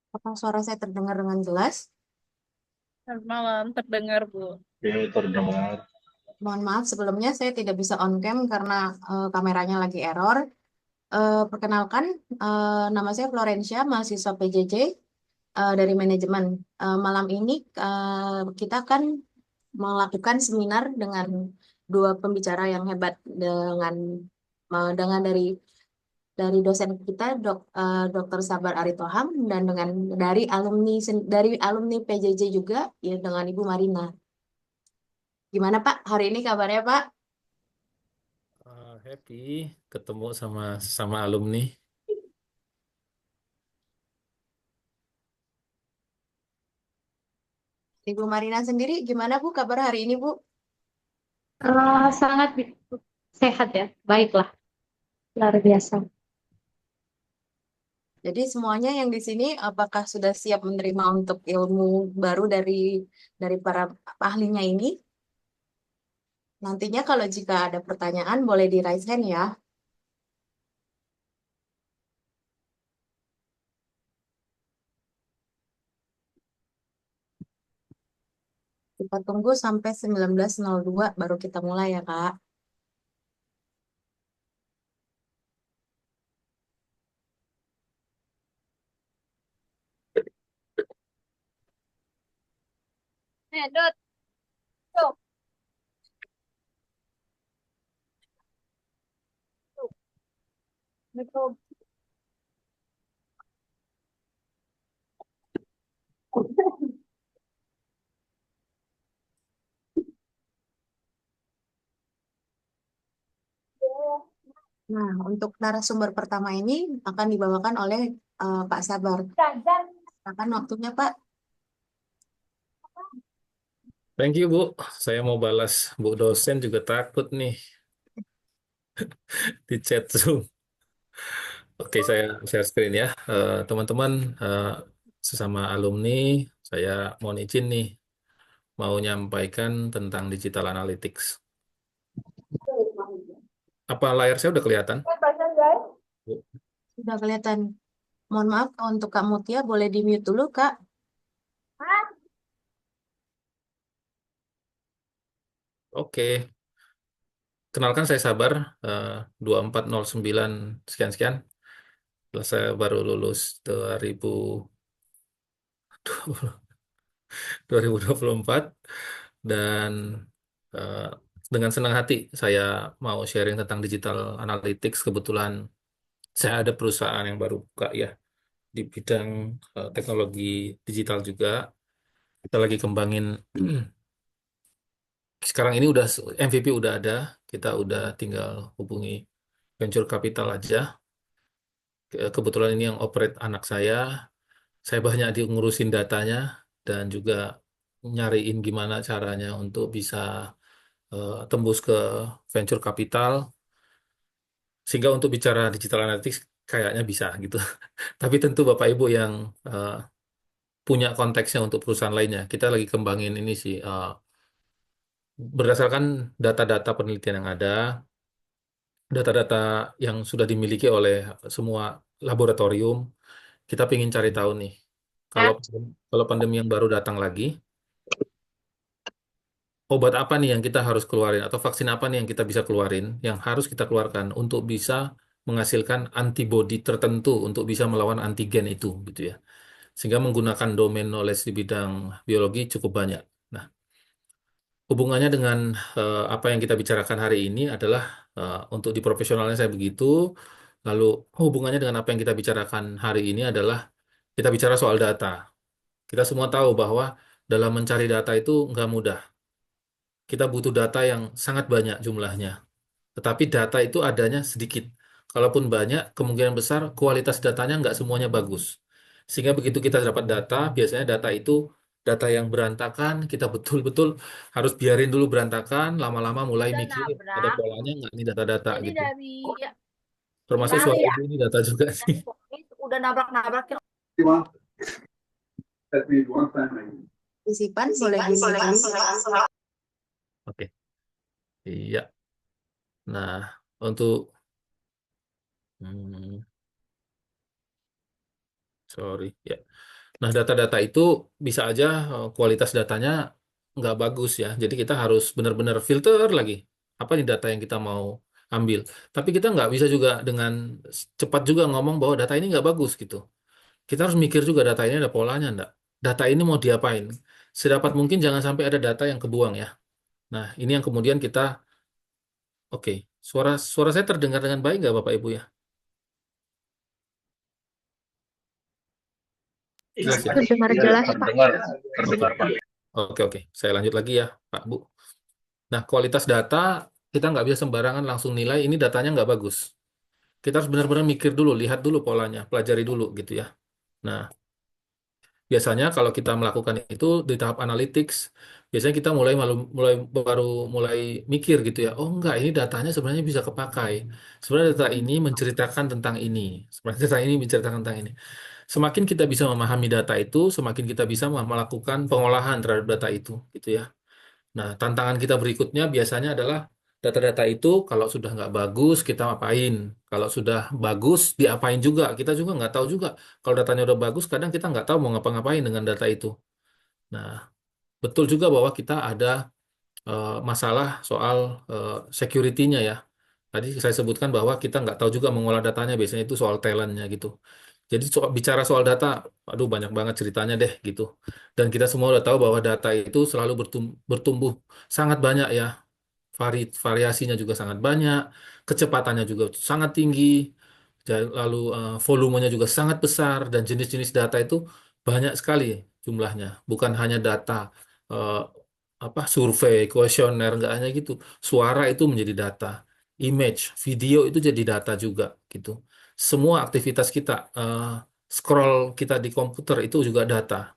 Apakah suara saya terdengar dengan jelas? Selamat malam, terdengar Bu. Oke, terdengar. Mohon maaf sebelumnya saya tidak bisa on cam karena kameranya lagi error. Perkenalkan, nama saya Florencia, mahasiswa PJJ dari manajemen. Malam ini kita akan melakukan seminar dengan dua pembicara yang hebat dengan dari dosen kita Dr. Sabar Aritohang dan dengan dari alumni PJJ juga ya dengan Ibu Marina. Gimana Pak? Hari ini kabarnya Pak? Happy ketemu sama sesama alumni. Ibu Marina sendiri gimana Bu kabar hari ini Bu? Sangat sehat ya, baiklah, luar biasa. Jadi semuanya yang di sini apakah sudah siap menerima untuk ilmu baru dari para ahlinya ini? Nantinya kalau jika ada pertanyaan boleh di raise hand ya. Kita tunggu sampai 19.02 baru kita mulai ya Kak. Dot, tuh, tuh, betul. Nah, untuk narasumber pertama ini akan dibawakan oleh Pak Sabar. Ganjar. Akan waktunya Pak. Thank you, Bu. Saya mau balas Bu dosen juga takut nih di chat Zoom. Oke, saya share screen ya. Teman-teman, sesama alumni, saya mohon izin nih mau nyampaikan tentang digital analytics. Apa layar saya udah kelihatan? Bu? Sudah kelihatan. Mohon maaf untuk Kak Mutia boleh di mute dulu Kak. Oke, kenalkan saya Sabar, 2409 sekian-sekian. Saya baru lulus 2024 dan eh, dengan senang hati saya mau sharing tentang digital analytics. Kebetulan saya ada perusahaan yang baru buka ya di bidang teknologi digital juga. Kita lagi kembangin sekarang ini udah MVP udah ada, kita udah tinggal hubungi venture capital aja. Kebetulan ini yang operate anak saya. Saya banyak ngurusin datanya dan juga nyariin gimana caranya untuk bisa tembus ke venture capital sehingga untuk bicara digital analytics kayaknya bisa gitu. Tapi tentu Bapak Ibu yang eh, punya konteksnya untuk perusahaan lainnya, kita lagi kembangin ini sih berdasarkan data-data penelitian yang ada, data-data yang sudah dimiliki oleh semua laboratorium. Kita ingin cari tahu nih kalau kalau pandemi yang baru datang lagi, obat apa nih yang kita harus keluarin atau vaksin apa nih yang kita bisa keluarin, yang harus kita keluarkan untuk bisa menghasilkan antibodi tertentu untuk bisa melawan antigen itu gitu ya. Sehingga menggunakan domain knowledge di bidang biologi cukup banyak. Nah, hubungannya dengan apa yang kita bicarakan hari ini adalah untuk di profesionalnya saya begitu, lalu hubungannya dengan apa yang kita bicarakan hari ini adalah kita bicara soal data. Kita semua tahu bahwa dalam mencari data itu nggak mudah. Kita butuh data yang sangat banyak jumlahnya. Tetapi data itu adanya sedikit. Kalaupun banyak, kemungkinan besar kualitas datanya nggak semuanya bagus. Sehingga begitu kita dapat data, biasanya data itu data yang berantakan, kita betul-betul harus biarin dulu berantakan, lama-lama mulai Udah mikir, ada nabrak. polanya nggak nih data-data Jadi gitu. dari Termasuk ini suara ya, ibu ini data juga dari sih. polis udah nabrak-nabrak. Partisipan boleh di mute dulu. Oke, iya. Nah, untuk, hmm, sorry, ya. Nah, data-data itu bisa aja kualitas datanya nggak bagus ya. Jadi kita harus benar-benar filter lagi. Apa nih data yang kita mau ambil. Tapi kita nggak bisa juga dengan cepat juga ngomong bahwa data ini nggak bagus gitu. Kita harus mikir juga data ini ada polanya nggak. Data ini mau diapain. Sedapat mungkin jangan sampai ada data yang kebuang ya. Nah, ini yang kemudian kita, oke, suara suara saya terdengar dengan baik nggak Bapak Ibu ya? Jelas ya? Terdengar jelas, Pak. Terdengar, Pak. Oke, oke. Saya lanjut lagi ya, Pak, Bu. Nah, kualitas data kita nggak bisa sembarangan langsung nilai ini datanya nggak bagus. Kita harus benar-benar mikir dulu, lihat dulu polanya, pelajari dulu gitu ya. Nah, biasanya kalau kita melakukan itu di tahap analytics, biasanya kita mulai mikir gitu ya. Oh enggak, ini datanya sebenarnya bisa kepakai. Sebenarnya data ini menceritakan tentang ini. Sebenarnya data ini menceritakan tentang ini. Semakin kita bisa memahami data itu, semakin kita bisa melakukan pengolahan terhadap data itu, gitu ya. Nah, tantangan kita berikutnya biasanya adalah data-data itu kalau sudah nggak bagus, kita apain? Kalau sudah bagus, diapain juga? Kita juga nggak tahu juga. Kalau datanya udah bagus, kadang kita nggak tahu mau ngapa-ngapain dengan data itu. Nah, betul juga bahwa kita ada masalah soal security-nya ya. Tadi saya sebutkan bahwa kita nggak tahu juga mengolah datanya, biasanya itu soal talent-nya gitu. Jadi bicara soal data, aduh banyak banget ceritanya deh gitu. Dan kita semua udah tahu bahwa data itu selalu bertumbuh sangat banyak ya. Variasinya juga sangat banyak, kecepatannya juga sangat tinggi, lalu volumenya juga sangat besar, dan jenis-jenis data itu banyak sekali jumlahnya. Bukan hanya data eh, apa survei, kuesioner, nggak hanya gitu. Suara itu menjadi data, image, video itu jadi data juga gitu. Semua aktivitas kita, scroll kita di komputer itu juga data.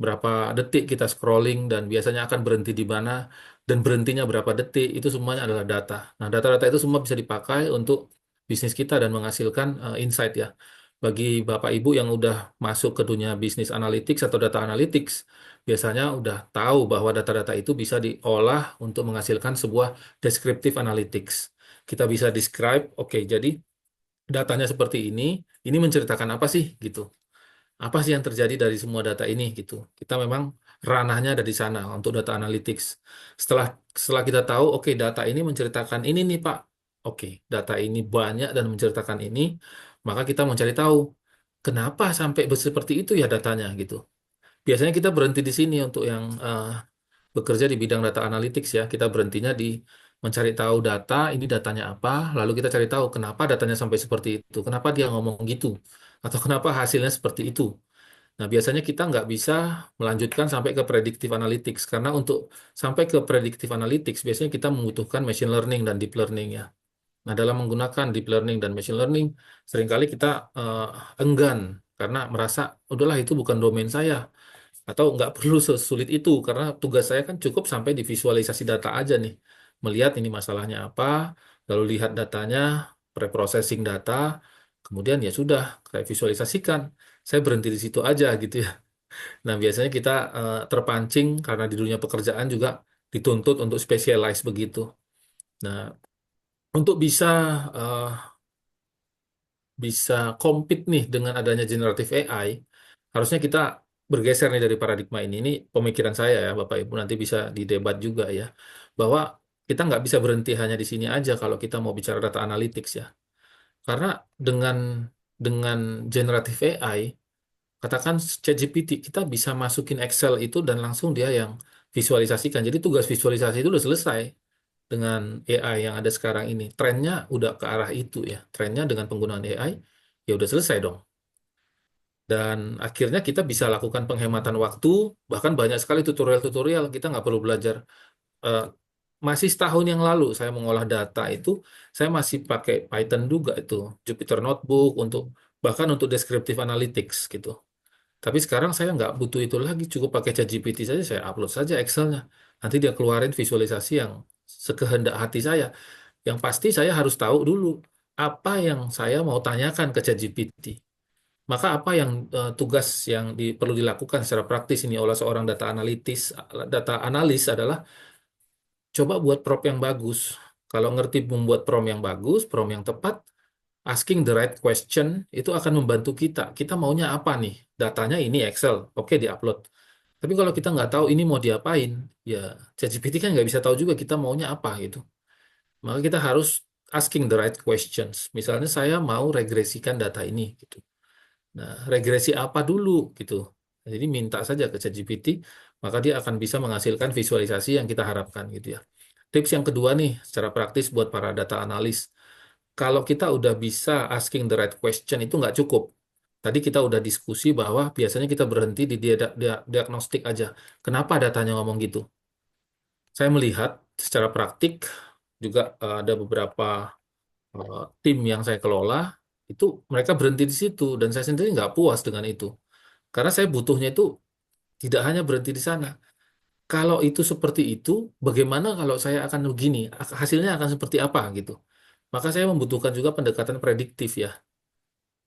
Berapa detik kita scrolling dan biasanya akan berhenti di mana dan berhentinya berapa detik, itu semuanya adalah data. Nah, data-data itu semua bisa dipakai untuk bisnis kita dan menghasilkan insight ya. Bagi Bapak Ibu yang udah masuk ke dunia bisnis analytics atau data analytics, biasanya udah tahu bahwa data-data itu bisa diolah untuk menghasilkan sebuah descriptive analytics. Kita bisa describe, oke, jadi datanya seperti ini menceritakan apa sih gitu. Apa sih yang terjadi dari semua data ini gitu. Kita memang ranahnya ada di sana untuk data analytics. Setelah setelah kita tahu, oke, data ini menceritakan ini nih Pak. Oke, data ini banyak dan menceritakan ini, maka kita mencari tahu kenapa sampai seperti itu ya datanya gitu. Biasanya kita berhenti di sini untuk yang bekerja di bidang data analytics ya. Kita berhentinya di mencari tahu data, ini datanya apa, lalu kita cari tahu kenapa datanya sampai seperti itu, kenapa dia ngomong gitu, atau kenapa hasilnya seperti itu. Nah, biasanya kita nggak bisa melanjutkan sampai ke predictive analytics, karena untuk sampai ke predictive analytics, biasanya kita membutuhkan machine learning dan deep learning ya. Nah, dalam menggunakan deep learning dan machine learning, seringkali kita enggan, karena merasa, udahlah itu bukan domain saya, atau nggak perlu sesulit itu, karena tugas saya kan cukup sampai di visualisasi data aja nih. Melihat ini masalahnya apa, lalu lihat datanya, preprocessing data, kemudian ya sudah, saya visualisasikan. Saya berhenti di situ aja gitu ya. Nah, biasanya kita terpancing karena di dunia pekerjaan juga dituntut untuk specialize begitu. Nah, untuk eh, bisa compete nih dengan adanya generative AI, harusnya kita bergeser nih dari paradigma ini. Ini pemikiran saya ya, Bapak Ibu, nanti bisa didebat juga ya, bahwa kita nggak bisa berhenti hanya di sini aja kalau kita mau bicara data analytics ya. Karena dengan dengan generative AI, katakan ChatGPT, kita bisa masukin Excel itu dan langsung dia yang visualisasikan. Jadi tugas visualisasi itu udah selesai dengan AI yang ada sekarang ini. Trennya udah ke arah itu ya. Trennya dengan penggunaan AI ya udah selesai dong. Dan akhirnya kita bisa lakukan penghematan waktu, bahkan banyak sekali tutorial-tutorial, kita nggak perlu belajar. Eh, Masih setahun yang lalu saya mengolah data itu, saya masih pakai Python juga itu, Jupyter Notebook, untuk bahkan untuk descriptive analytics gitu. Tapi sekarang saya nggak butuh itu lagi, cukup pakai ChatGPT saja, saya upload saja Excel-nya. Nanti dia keluarin visualisasi yang sekehendak hati saya. Yang pasti saya harus tahu dulu apa yang saya mau tanyakan ke ChatGPT. Maka apa yang tugas yang perlu dilakukan secara praktis ini oleh seorang data analis adalah coba buat prompt yang bagus. Kalau ngerti membuat prompt yang bagus, prompt yang tepat, asking the right question itu akan membantu kita. Kita maunya apa nih? Datanya ini Excel, oke diupload. Tapi kalau kita nggak tahu ini mau diapain, ya ChatGPT kan nggak bisa tahu juga kita maunya apa gitu. Maka kita harus asking the right questions. Misalnya saya mau regresikan data ini gitu. Nah, regresi apa dulu gitu. Jadi minta saja ke ChatGPT, maka dia akan bisa menghasilkan visualisasi yang kita harapkan gitu ya. Tips yang kedua nih, secara praktis buat para data analis. Kalau kita udah bisa asking the right question itu nggak cukup. Tadi kita udah diskusi bahwa biasanya kita berhenti di diagnostik aja. Kenapa datanya ngomong gitu? Saya melihat secara praktik juga ada beberapa tim yang saya kelola, itu mereka berhenti di situ dan saya sendiri nggak puas dengan itu. Karena saya butuhnya itu tidak hanya berhenti di sana. Kalau itu seperti itu, bagaimana kalau saya akan begini? Hasilnya akan seperti apa gitu. Maka saya membutuhkan juga pendekatan prediktif ya.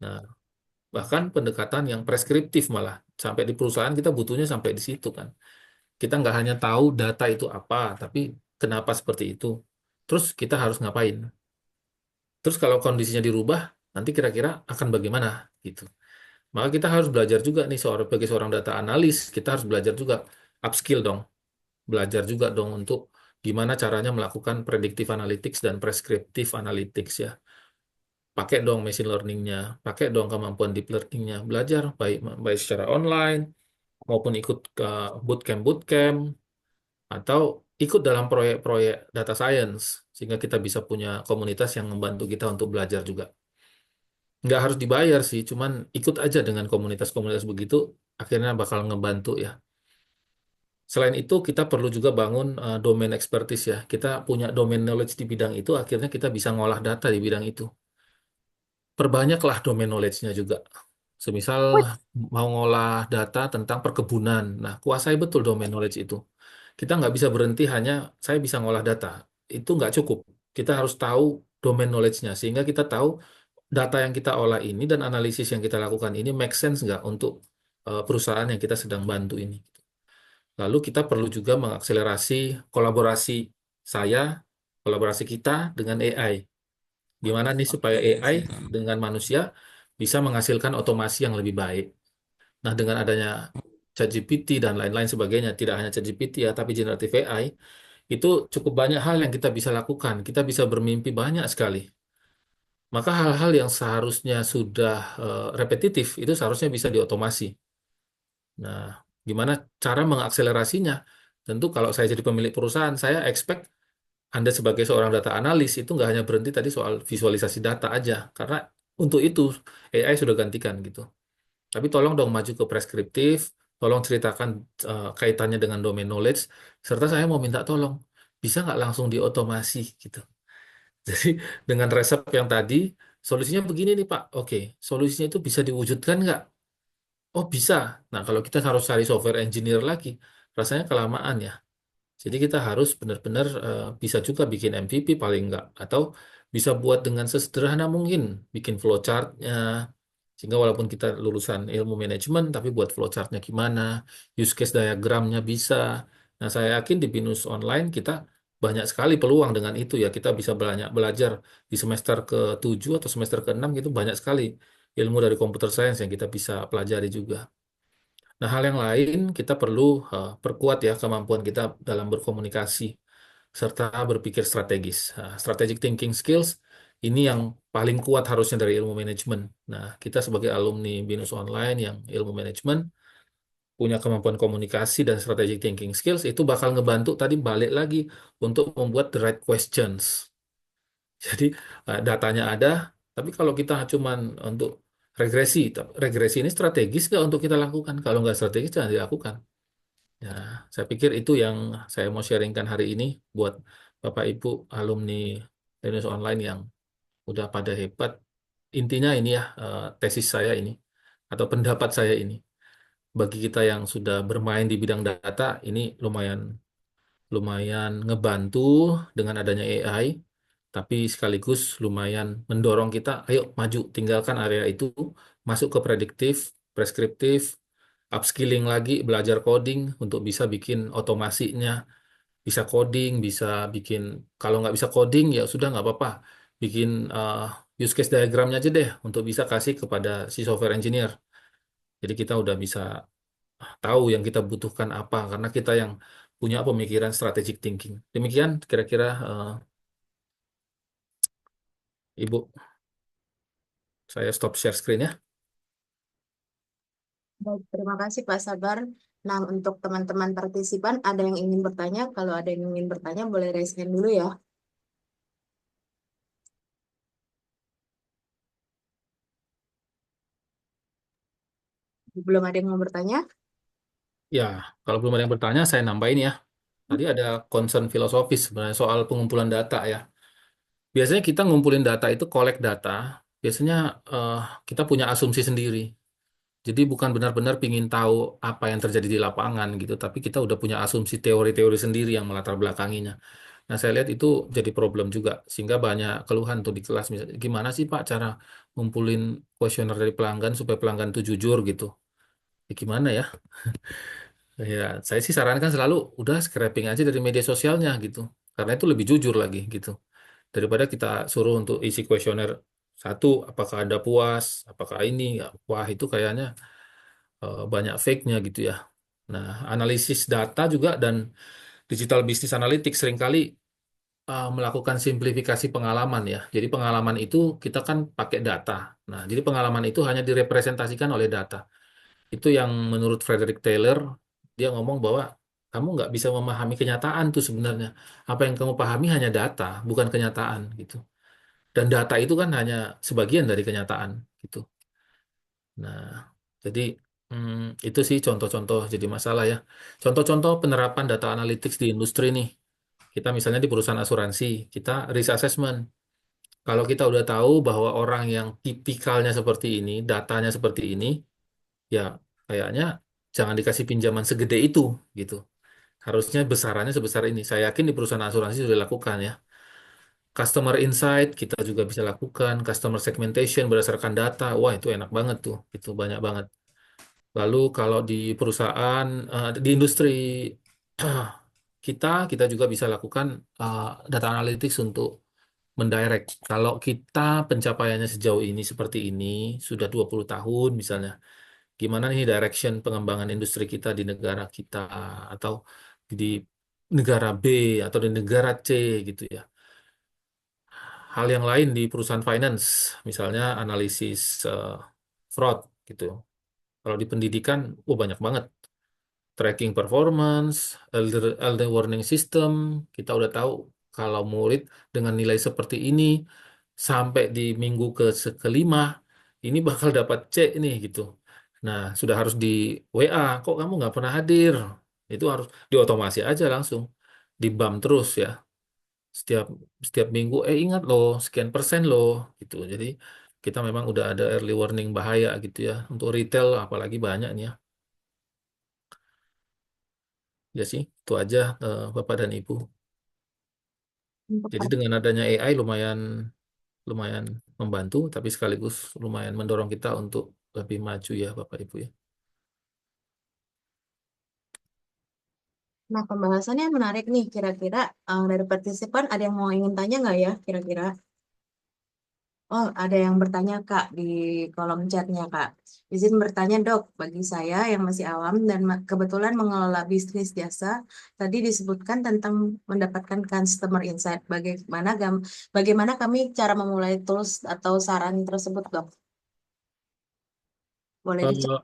Nah, bahkan pendekatan yang preskriptif malah. Sampai di perusahaan kita butuhnya sampai di situ kan. Kita nggak hanya tahu data itu apa, tapi kenapa seperti itu. Terus kita harus ngapain? Terus kalau kondisinya dirubah, nanti kira-kira akan bagaimana gitu. Maka kita harus belajar juga nih sebagai seorang data analis, kita harus belajar juga upskill dong. Belajar juga dong untuk gimana caranya melakukan predictive analytics dan prescriptive analytics ya. Pakai dong machine learning-nya, pakai dong kemampuan deep learning-nya. Belajar baik baik secara online maupun ikut ke bootcamp-bootcamp atau ikut dalam proyek-proyek data science sehingga kita bisa punya komunitas yang membantu kita untuk belajar juga. Nggak harus dibayar sih, cuman ikut aja dengan komunitas-komunitas begitu, akhirnya bakal ngebantu ya. Selain itu, kita perlu juga bangun domain expertise ya. Kita punya domain knowledge di bidang itu, akhirnya kita bisa ngolah data di bidang itu. Perbanyaklah domain knowledge-nya juga. Semisal mau ngolah data tentang perkebunan, nah kuasai betul domain knowledge itu. Kita nggak bisa berhenti hanya saya bisa ngolah data. Itu nggak cukup. Kita harus tahu domain knowledge-nya, sehingga kita tahu data yang kita olah ini dan analisis yang kita lakukan ini make sense nggak untuk perusahaan yang kita sedang bantu ini. Lalu kita perlu juga mengakselerasi kolaborasi saya, kolaborasi kita dengan AI. Gimana nih supaya AI dengan manusia bisa menghasilkan otomasi yang lebih baik. Nah, dengan adanya ChatGPT dan lain-lain sebagainya, tidak hanya ChatGPT ya, tapi generative AI, itu cukup banyak hal yang kita bisa lakukan. Kita bisa bermimpi banyak sekali. Maka hal-hal yang seharusnya sudah repetitif, itu seharusnya bisa diotomasi. Nah, gimana cara mengakselerasinya? Tentu kalau saya jadi pemilik perusahaan, saya expect Anda sebagai seorang data analis itu nggak hanya berhenti tadi soal visualisasi data aja, karena untuk itu AI sudah gantikan gitu. Tapi tolong dong maju ke preskriptif, tolong ceritakan kaitannya dengan domain knowledge, serta saya mau minta tolong, bisa nggak langsung diotomasi gitu. Jadi dengan resep yang tadi, solusinya begini nih Pak, oke, solusinya itu bisa diwujudkan nggak? Oh bisa. Nah kalau kita harus cari software engineer lagi, rasanya kelamaan ya. Jadi kita harus benar-benar bisa juga bikin MVP paling nggak, atau bisa buat dengan sesederhana mungkin, bikin flowchart-nya, sehingga walaupun kita lulusan ilmu manajemen, tapi buat flowchart-nya gimana, use case diagramnya bisa. Nah saya yakin di Binus Online kita banyak sekali peluang dengan itu ya, kita bisa banyak belajar di semester ke-7 atau semester ke-6 gitu, banyak sekali ilmu dari computer science yang kita bisa pelajari juga. Nah, hal yang lain kita perlu perkuat ya kemampuan kita dalam berkomunikasi serta berpikir strategis. Nah, strategic thinking skills ini yang paling kuat harusnya dari ilmu manajemen. Nah, kita sebagai alumni Binus Online yang ilmu manajemen punya kemampuan komunikasi dan strategic thinking skills itu bakal ngebantu tadi balik lagi untuk membuat the right questions. Jadi datanya ada, tapi kalau kita cuman untuk regresi, regresi ini strategis nggak untuk kita lakukan? Kalau nggak strategis jangan dilakukan. Ya, saya pikir itu yang saya mau sharingkan hari ini buat Bapak Ibu alumni Indonesia Online yang udah pada hebat. Intinya ini ya tesis saya ini atau pendapat saya ini. Bagi kita yang sudah bermain di bidang data, ini lumayan lumayan ngebantu dengan adanya AI, tapi sekaligus lumayan mendorong kita, ayo maju, tinggalkan area itu, masuk ke prediktif, preskriptif, upskilling lagi, belajar coding untuk bisa bikin otomasinya, bisa coding, bisa bikin, kalau nggak bisa coding ya sudah nggak apa-apa, bikin use case diagramnya aja deh untuk bisa kasih kepada si software engineer. Jadi kita udah bisa tahu yang kita butuhkan apa karena kita yang punya pemikiran strategic thinking. Demikian kira-kira Ibu, saya stop share screen ya. Baik, terima kasih Pak Sabar. Nah, untuk teman-teman partisipan, ada yang ingin bertanya? Kalau ada yang ingin bertanya, boleh raise hand dulu ya. Belum ada yang mau bertanya? Ya, kalau belum ada yang bertanya, saya nambahin ya. Tadi ada concern filosofis sebenarnya soal pengumpulan data ya. Biasanya kita ngumpulin data itu collect data, biasanya eh, kita punya asumsi sendiri. Jadi bukan benar-benar pingin tahu apa yang terjadi di lapangan gitu, tapi kita udah punya asumsi teori-teori sendiri yang melatar belakanginya. Nah, saya lihat itu jadi problem juga, sehingga banyak keluhan tuh di kelas. Misalnya, gimana sih Pak cara ngumpulin kuesioner dari pelanggan supaya pelanggan itu jujur gitu? Ya, gimana ya? Ya, saya sih sarankan selalu udah scraping aja dari media sosialnya gitu, karena itu lebih jujur lagi gitu. Daripada kita suruh untuk isi kuesioner satu, apakah ada puas, apakah ini, ya, wah itu kayaknya banyak fake-nya gitu ya. Nah, analisis data juga dan digital business analytics seringkali melakukan simplifikasi pengalaman ya. Jadi pengalaman itu kita kan pakai data. Nah, jadi pengalaman itu hanya direpresentasikan oleh data. Itu yang menurut Frederick Taylor, dia ngomong bahwa kamu nggak bisa memahami kenyataan tuh sebenarnya. Apa yang kamu pahami hanya data, bukan kenyataan gitu. Dan data itu kan hanya sebagian dari kenyataan gitu. Nah, jadi itu sih contoh-contoh jadi masalah ya. Contoh-contoh penerapan data analytics di industri nih. Kita misalnya di perusahaan asuransi, kita risk assessment. Kalau kita udah tahu bahwa orang yang tipikalnya seperti ini, datanya seperti ini, ya kayaknya jangan dikasih pinjaman segede itu gitu. Harusnya besarannya sebesar ini. Saya yakin di perusahaan asuransi sudah dilakukan ya. Customer insight kita juga bisa lakukan, customer segmentation berdasarkan data. Wah, itu enak banget tuh. Itu banyak banget. Lalu kalau di perusahaan, di industri kita juga bisa lakukan uh, data analytics untuk mendirect. Kalau kita pencapaiannya sejauh ini seperti ini, sudah 20 tahun misalnya, gimana nih direction pengembangan industri kita di negara kita atau di negara B atau di negara C gitu ya. Hal yang lain di perusahaan finance, misalnya analisis fraud gitu. Kalau di pendidikan, oh banyak banget. Tracking performance, elder warning system, kita udah tahu kalau murid dengan nilai seperti ini sampai di minggu kelima ini bakal dapat C nih gitu. Nah, sudah harus di WA, kok kamu nggak pernah hadir? Itu harus diotomasi aja langsung, di BAM terus ya. Setiap setiap minggu, ingat loh, sekian persen loh gitu. Jadi kita memang udah ada early warning bahaya gitu ya. Untuk retail apalagi banyak nih ya. Ya sih, itu aja Bapak dan Ibu. Untuk Jadi dengan adanya AI lumayan lumayan membantu, tapi sekaligus lumayan mendorong kita untuk lebih maju ya Bapak Ibu ya. Nah, pembahasannya menarik nih. Kira-kira dari partisipan ada yang mau ingin tanya nggak ya? Kira-kira. Oh, ada yang bertanya Kak di kolom chatnya Kak. Izin bertanya Dok, bagi saya yang masih awam dan kebetulan mengelola bisnis jasa, tadi disebutkan tentang mendapatkan customer insight. Bagaimana kami cara memulai tools atau saran tersebut Dok? Boleh dicek Eh,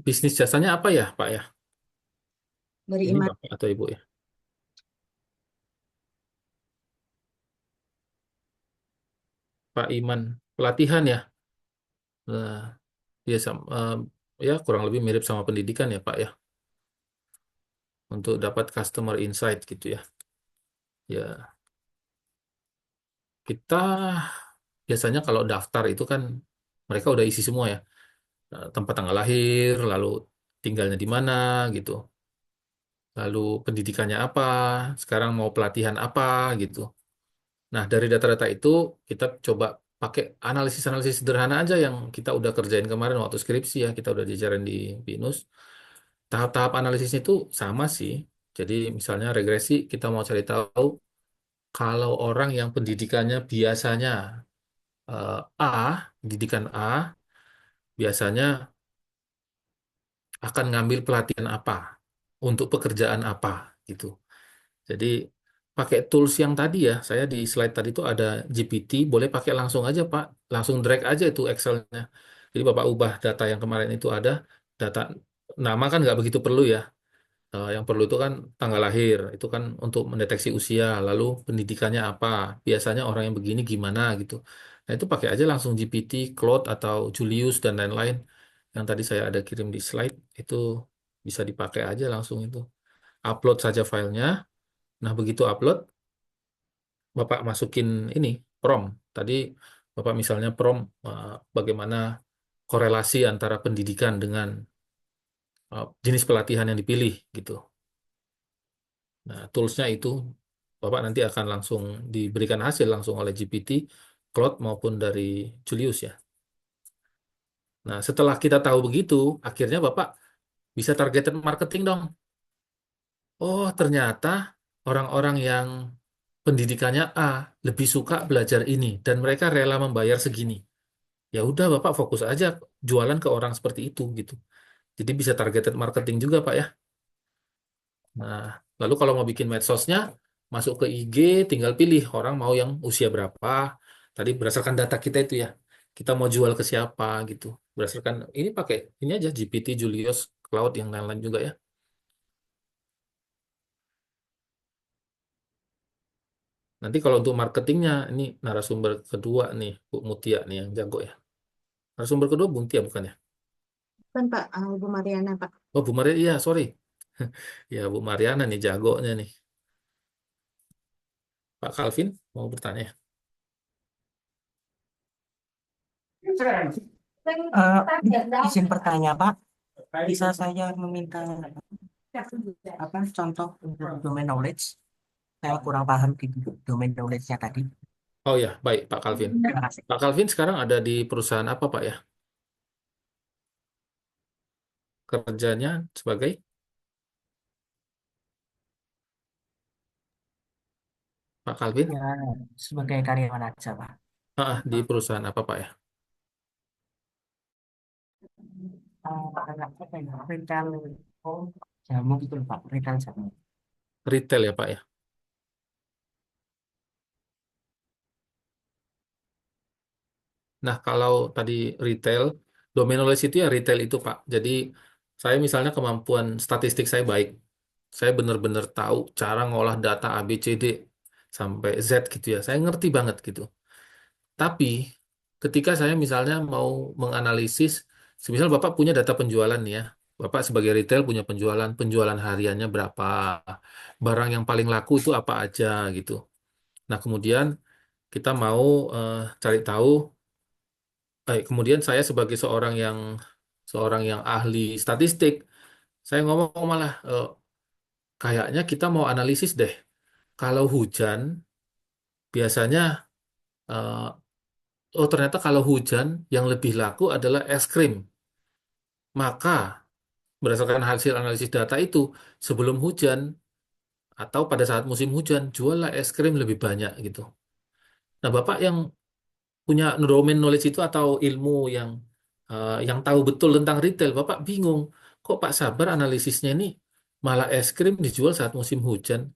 bisnis jasanya apa ya Pak ya? dari Ini Iman. Bapak atau Ibu ya? Pak Iman, pelatihan ya? Nah, ya, ya kurang lebih mirip sama pendidikan ya Pak ya, untuk dapat customer insight gitu ya. Ya, kita biasanya kalau daftar itu kan mereka udah isi semua ya. Tempat tanggal lahir, lalu tinggalnya di mana gitu. Lalu pendidikannya apa, sekarang mau pelatihan apa gitu. Nah, dari data-data itu kita coba pakai analisis-analisis sederhana aja yang kita udah kerjain kemarin waktu skripsi ya, kita udah diajarin di BINUS. Tahap-tahap analisisnya itu sama sih. Jadi misalnya regresi kita mau cari tahu kalau orang yang pendidikannya biasanya A, pendidikan A, biasanya akan ngambil pelatihan apa, untuk pekerjaan apa, gitu. Jadi pakai tools yang tadi ya, saya di slide tadi itu ada GPT, boleh pakai langsung aja Pak, langsung drag aja itu Excel-nya. Jadi Bapak ubah data yang kemarin itu ada, data nama kan nggak begitu perlu ya. Yang perlu itu kan tanggal lahir, itu kan untuk mendeteksi usia, lalu pendidikannya apa, biasanya orang yang begini gimana gitu. Nah itu pakai aja langsung GPT, Claude atau Julius dan lain-lain yang tadi saya ada kirim di slide, itu bisa dipakai aja langsung itu. Upload saja filenya. Nah begitu upload, Bapak masukin ini prompt. Tadi Bapak misalnya prompt bagaimana korelasi antara pendidikan dengan jenis pelatihan yang dipilih gitu. Nah, toolsnya itu Bapak nanti akan langsung diberikan hasil langsung oleh GPT, Claude maupun dari Julius ya. Nah, setelah kita tahu begitu, akhirnya Bapak bisa targeted marketing dong. Oh, ternyata orang-orang yang pendidikannya A lebih suka belajar ini dan mereka rela membayar segini. Ya udah Bapak fokus aja jualan ke orang seperti itu gitu. Jadi bisa targeted marketing juga Pak ya. Nah, lalu kalau mau bikin medsosnya, masuk ke IG, tinggal pilih orang mau yang usia berapa. Tadi berdasarkan data kita itu ya, kita mau jual ke siapa gitu. Berdasarkan ini pakai ini aja GPT, Julius, Cloud yang lain-lain juga ya. Nanti kalau untuk marketingnya, ini narasumber kedua nih, Bu Mutia nih yang jago ya. Narasumber kedua Bu Mutia bukan ya? Kan Pak, Bu Mariana Pak. Oh Bu Maria, iya sorry. Ya Bu Mariana nih jagonya nih. Pak Calvin mau bertanya. Izin bertanya, Pak. Bisa saya meminta contoh untuk domain knowledge? Saya kurang paham di domain knowledge-nya tadi. Oh ya, baik Pak Calvin. Terima kasih. Pak Calvin sekarang ada di perusahaan apa Pak ya? Kerjanya sebagai Pak Calvin? Ya, sebagai karyawan aja, Pak. Di perusahaan apa Pak ya? Apa ya? Retail jamu gitu loh, Pak. Retail jamu. Retail ya Pak ya? Nah kalau tadi retail, domain knowledge itu ya retail itu Pak. Jadi saya misalnya kemampuan statistik saya baik. Saya benar-benar tahu cara ngolah data A, B, C, D sampai Z gitu ya. Saya ngerti banget gitu. Tapi ketika saya misalnya mau menganalisis, semisal Bapak punya data penjualan nih ya, Bapak sebagai retail punya penjualan, penjualan hariannya berapa, barang yang paling laku itu apa aja gitu. Nah kemudian kita mau cari tahu, kemudian saya sebagai seorang yang ahli statistik, saya ngomong malah kayaknya kita mau analisis deh. Kalau hujan biasanya eh, oh ternyata kalau hujan yang lebih laku adalah es krim. Maka berdasarkan hasil analisis data itu, sebelum hujan atau pada saat musim hujan, juallah es krim lebih banyak gitu. Nah, Bapak yang punya domain knowledge itu atau ilmu yang tahu betul tentang retail, Bapak bingung. Kok Pak Sabar analisisnya ini malah es krim dijual saat musim hujan?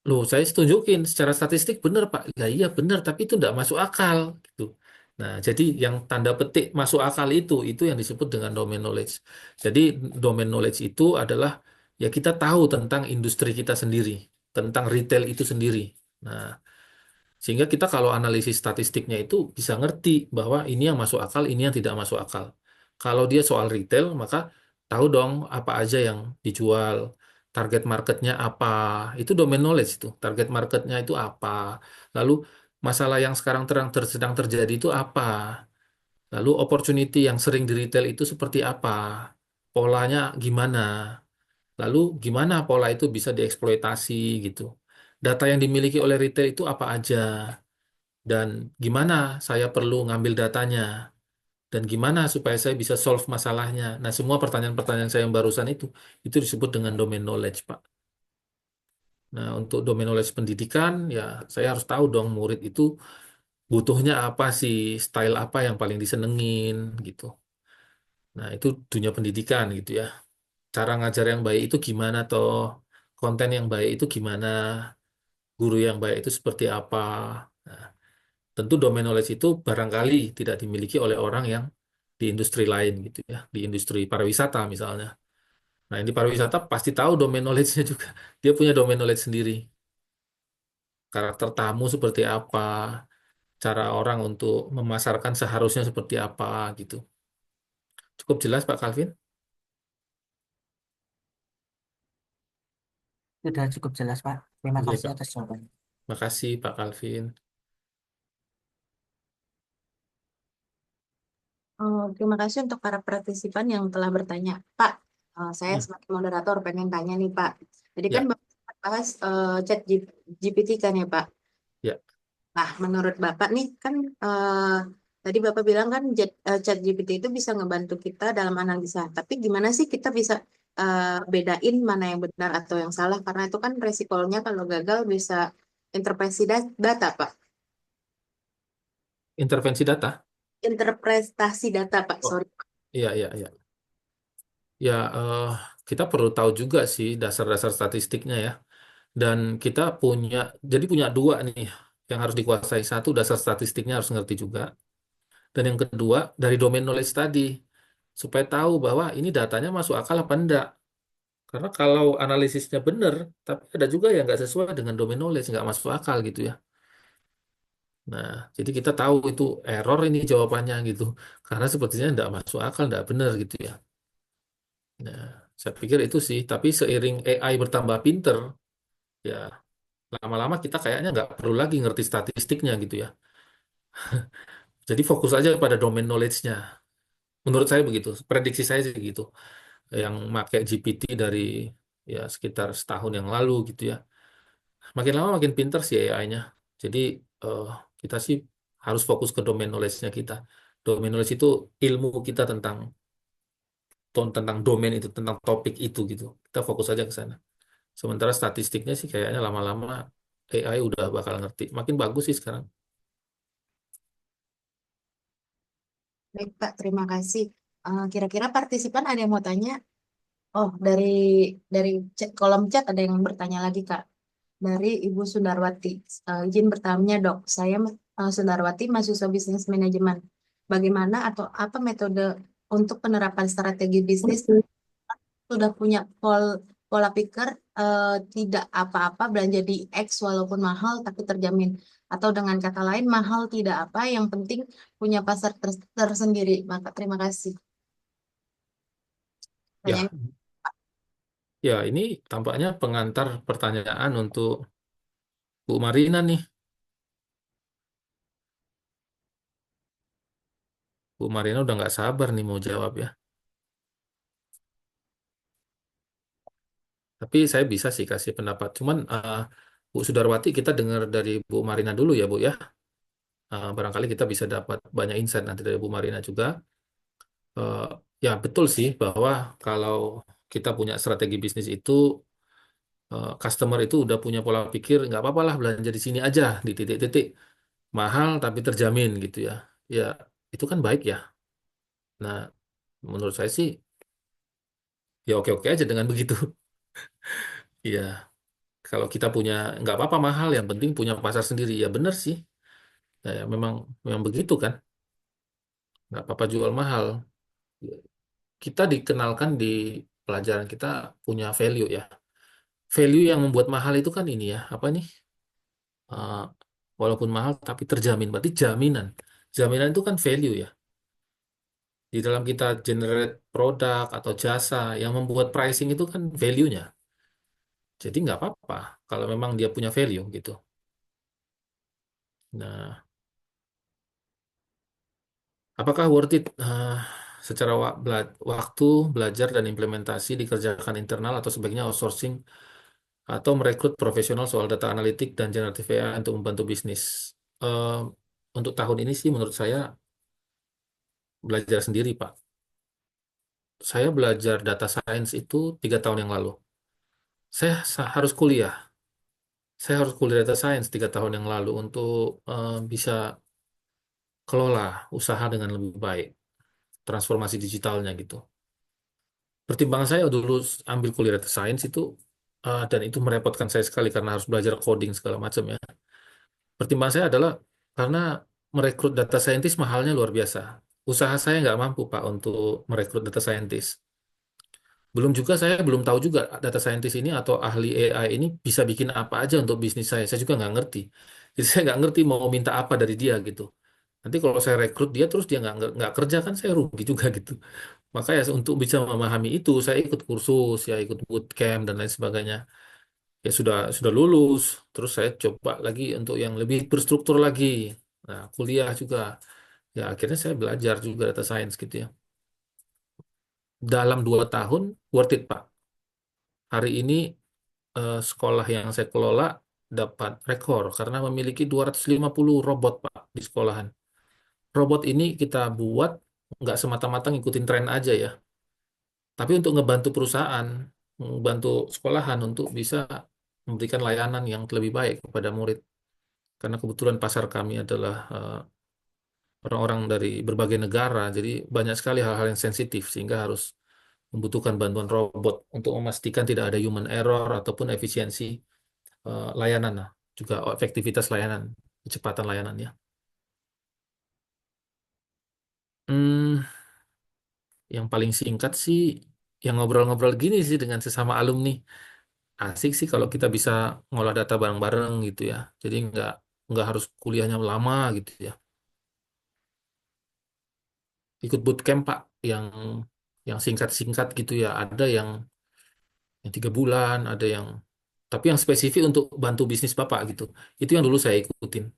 Loh, saya tunjukin secara statistik benar, Pak. Lah iya benar, tapi itu tidak masuk akal gitu. Nah, jadi yang tanda petik masuk akal itu yang disebut dengan domain knowledge. Jadi domain knowledge itu adalah ya kita tahu tentang industri kita sendiri, tentang retail itu sendiri. Nah, sehingga kita kalau analisis statistiknya itu bisa ngerti bahwa ini yang masuk akal, ini yang tidak masuk akal. Kalau dia soal retail, maka tahu dong apa aja yang dijual, target marketnya apa, itu domain knowledge itu. Target marketnya itu apa. Lalu masalah yang sekarang sedang terjadi itu apa. Lalu opportunity yang sering di retail itu seperti apa. Polanya gimana. Lalu gimana pola itu bisa dieksploitasi gitu. Data yang dimiliki oleh retail itu apa aja dan gimana saya perlu ngambil datanya dan gimana supaya saya bisa solve masalahnya. Nah, semua pertanyaan-pertanyaan saya yang barusan itu disebut dengan domain knowledge, Pak. Nah, untuk domain knowledge pendidikan, ya saya harus tahu dong murid itu butuhnya apa sih, style apa yang paling disenengin gitu. Nah, itu dunia pendidikan gitu ya. Cara ngajar yang baik itu gimana toh, konten yang baik itu gimana, guru yang baik itu seperti apa. Nah, tentu domain knowledge itu barangkali tidak dimiliki oleh orang yang di industri lain gitu ya, di industri pariwisata misalnya. Nah, yang di pariwisata pasti tahu domain knowledge-nya juga. Dia punya domain knowledge sendiri. Karakter tamu seperti apa, cara orang untuk memasarkan seharusnya seperti apa gitu. Cukup jelas Pak Calvin? Sudah cukup jelas, Pak. Terima Oke kasih Pak, atas jawabannya. makasih Pak Calvin. Oh, terima kasih untuk para partisipan yang telah bertanya. Pak, saya Hmm, sebagai moderator pengen tanya nih Pak. Jadi kan ya, Bapak bahas chat GPT kan ya Pak. ya. Nah, menurut Bapak nih kan tadi Bapak bilang kan chat GPT itu bisa ngebantu kita dalam analisa. Tapi gimana sih kita bisa bedain mana yang benar atau yang salah? Karena itu kan resikonya kalau gagal bisa intervensi data Pak. Intervensi data. Interpretasi data Pak, Oh, sorry. iya, iya, iya. Ya, kita perlu tahu juga sih dasar-dasar statistiknya ya. Dan kita jadi punya dua nih yang harus dikuasai. Satu, dasar statistiknya harus ngerti juga. Dan yang kedua, dari domain knowledge tadi. Supaya tahu bahwa ini datanya masuk akal apa enggak. Karena kalau analisisnya benar, tapi ada juga yang nggak sesuai dengan domain knowledge, nggak masuk akal gitu ya. Nah, jadi kita tahu itu error ini jawabannya gitu. Karena sepertinya nggak masuk akal, nggak benar gitu ya. Nah, saya pikir itu sih. Tapi seiring AI bertambah pinter, ya lama-lama kita kayaknya nggak perlu lagi ngerti statistiknya gitu ya. Jadi fokus aja pada domain knowledge-nya. Menurut saya begitu. Prediksi saya sih gitu. Yang pakai GPT dari ya sekitar setahun yang lalu gitu ya. Makin lama makin pinter sih AI-nya. Jadi eh, kita sih harus fokus ke domain knowledge-nya kita. Domain knowledge itu ilmu kita tentang domain itu, tentang topik itu gitu. Kita fokus aja ke sana. Sementara statistiknya sih kayaknya lama-lama AI udah bakal ngerti. Makin bagus sih sekarang. Baik Pak, terima kasih. Kira-kira partisipan ada yang mau tanya? Oh, dari kolom chat ada yang bertanya lagi, Kak. Dari Ibu Sundarwati. Izin bertanya, Dok. Saya Sundarwati, mahasiswa bisnis manajemen. Bagaimana atau apa metode untuk penerapan strategi bisnis sudah punya pola pikir tidak apa-apa belanja di X walaupun mahal tapi terjamin. Atau dengan kata lain, mahal tidak apa, yang penting punya pasar tersendiri. Maka terima kasih. Ya, Pertanyaan ya ini tampaknya pengantar pertanyaan untuk Bu Marina nih. Bu Marina udah nggak sabar nih mau jawab ya. Tapi saya bisa sih kasih pendapat. Cuman Bu Sudarwati kita dengar dari Bu Marina dulu ya Bu ya. Barangkali kita bisa dapat banyak insight nanti dari Bu Marina juga. Eh, ya betul sih bahwa kalau kita punya strategi bisnis itu, customer itu udah punya pola pikir nggak apa-apa lah belanja di sini aja di titik-titik mahal tapi terjamin gitu ya. Ya itu kan baik ya. Nah menurut saya sih ya oke-oke aja dengan begitu. Iya, kalau kita punya nggak apa-apa mahal, yang penting punya pasar sendiri. Ya benar sih. Ya, memang memang begitu kan. Nggak apa-apa jual mahal. Kita dikenalkan di pelajaran kita punya value ya. Value yang membuat mahal itu kan ini ya, apa nih? Eh, walaupun mahal tapi terjamin. Berarti jaminan. Jaminan itu kan value ya. Di dalam kita generate produk atau jasa yang membuat pricing itu kan value-nya. Jadi nggak apa-apa kalau memang dia punya value gitu. Nah, apakah worth it secara waktu belajar dan implementasi dikerjakan internal atau sebaiknya outsourcing atau merekrut profesional soal data analitik dan generative AI untuk membantu bisnis? Eh, untuk tahun ini sih menurut saya belajar sendiri, Pak. Saya belajar data science itu 3 tahun yang lalu. Saya harus kuliah. Saya harus kuliah data science 3 tahun yang lalu untuk bisa kelola usaha dengan lebih baik, transformasi digitalnya gitu. Pertimbangan saya dulu ambil kuliah data science itu, dan itu merepotkan saya sekali karena harus belajar coding segala macam ya. Pertimbangan saya adalah karena merekrut data scientist mahalnya luar biasa. Usaha saya nggak mampu, Pak, untuk merekrut data scientist. Belum juga saya belum tahu juga data scientist ini atau ahli AI ini bisa bikin apa aja untuk bisnis saya. Saya juga nggak ngerti. Jadi saya nggak ngerti mau minta apa dari dia gitu. Nanti kalau saya rekrut dia terus dia nggak kerja kan saya rugi juga gitu. Makanya untuk bisa memahami itu saya ikut kursus, ya ikut bootcamp dan lain sebagainya. Ya sudah lulus, terus saya coba lagi untuk yang lebih berstruktur lagi. Nah, kuliah juga. Ya akhirnya saya belajar juga data science gitu ya. Dalam 2 tahun worth it, Pak. Hari ini sekolah yang saya kelola dapat rekor karena memiliki 250 robot, Pak, di sekolahan. Robot ini kita buat nggak semata-mata ngikutin tren aja ya, tapi untuk ngebantu perusahaan, membantu sekolahan untuk bisa memberikan layanan yang lebih baik kepada murid. Karena kebetulan pasar kami adalah orang-orang dari berbagai negara, jadi banyak sekali hal-hal yang sensitif sehingga harus membutuhkan bantuan robot untuk memastikan tidak ada human error ataupun efisiensi layanan, lah. Juga efektivitas layanan, kecepatan layanannya. Hmm, yang paling singkat sih, yang ngobrol-ngobrol gini sih dengan sesama alumni. Asik sih kalau kita bisa ngolah data bareng-bareng gitu ya. Jadi nggak harus kuliahnya lama gitu ya. Ikut bootcamp, Pak, yang singkat-singkat gitu ya. Ada yang 3 bulan, ada yang tapi yang spesifik untuk bantu bisnis Bapak gitu. Itu yang dulu saya ikutin.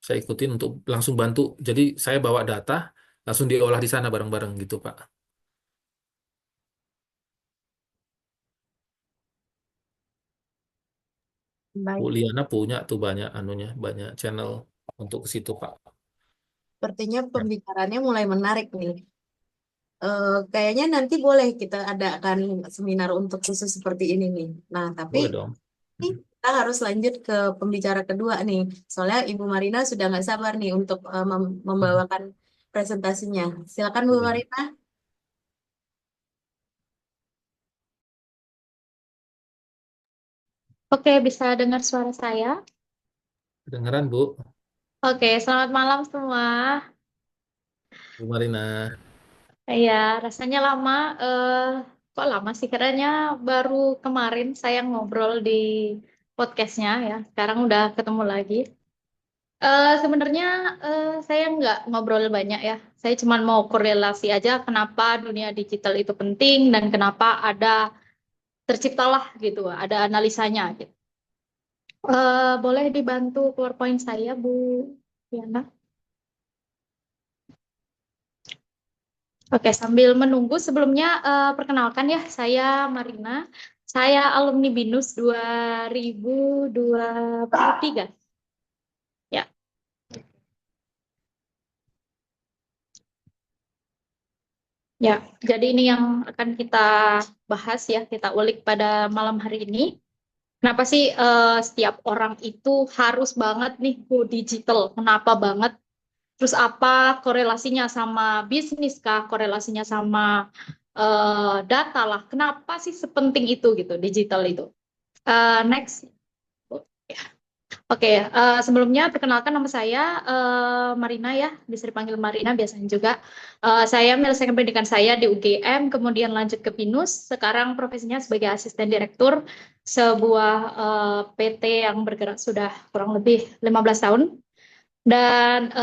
Saya ikutin untuk langsung bantu. Jadi saya bawa data, langsung diolah di sana bareng-bareng gitu, Pak. Bu Baik, Liana punya tuh banyak anunya, banyak channel untuk ke situ, Pak. sepertinya Ya, pembicaraannya mulai menarik nih. Kayaknya nanti boleh kita adakan seminar untuk khusus seperti ini nih. Nah, tapi boleh dong. ini kita harus lanjut ke pembicara kedua nih. Soalnya Ibu Marina sudah nggak sabar nih untuk membawakan presentasinya. Silakan Bu Iya. Marina. Oke, bisa dengar suara saya? Kedengeran, Bu? Oke, selamat malam semua. Bu Marina. Ya, rasanya lama. eh Kok lama sih? Karena baru kemarin saya ngobrol di podcastnya ya. Sekarang udah ketemu lagi. Sebenarnya saya nggak ngobrol banyak ya. Saya cuma mau korelasi aja kenapa dunia digital itu penting dan kenapa ada terciptalah gitu, ada analisanya gitu. Boleh dibantu PowerPoint saya, Bu Yana? Oke, sambil menunggu sebelumnya perkenalkan ya, saya Marina. Saya alumni BINUS 2023. Ya, ya. Jadi ini yang akan kita bahas ya, kita ulik pada malam hari ini. Kenapa sih setiap orang itu harus banget nih go digital? Kenapa banget? Terus apa korelasinya sama bisnis kah? Korelasinya sama data lah. Kenapa sih sepenting itu gitu digital itu? Next. Oke, sebelumnya perkenalkan nama saya Marina ya, bisa dipanggil Marina biasanya juga. Saya menyelesaikan pendidikan saya di UGM, kemudian lanjut ke BINUS. Sekarang profesinya sebagai asisten direktur sebuah PT yang bergerak sudah kurang lebih 15 tahun. Dan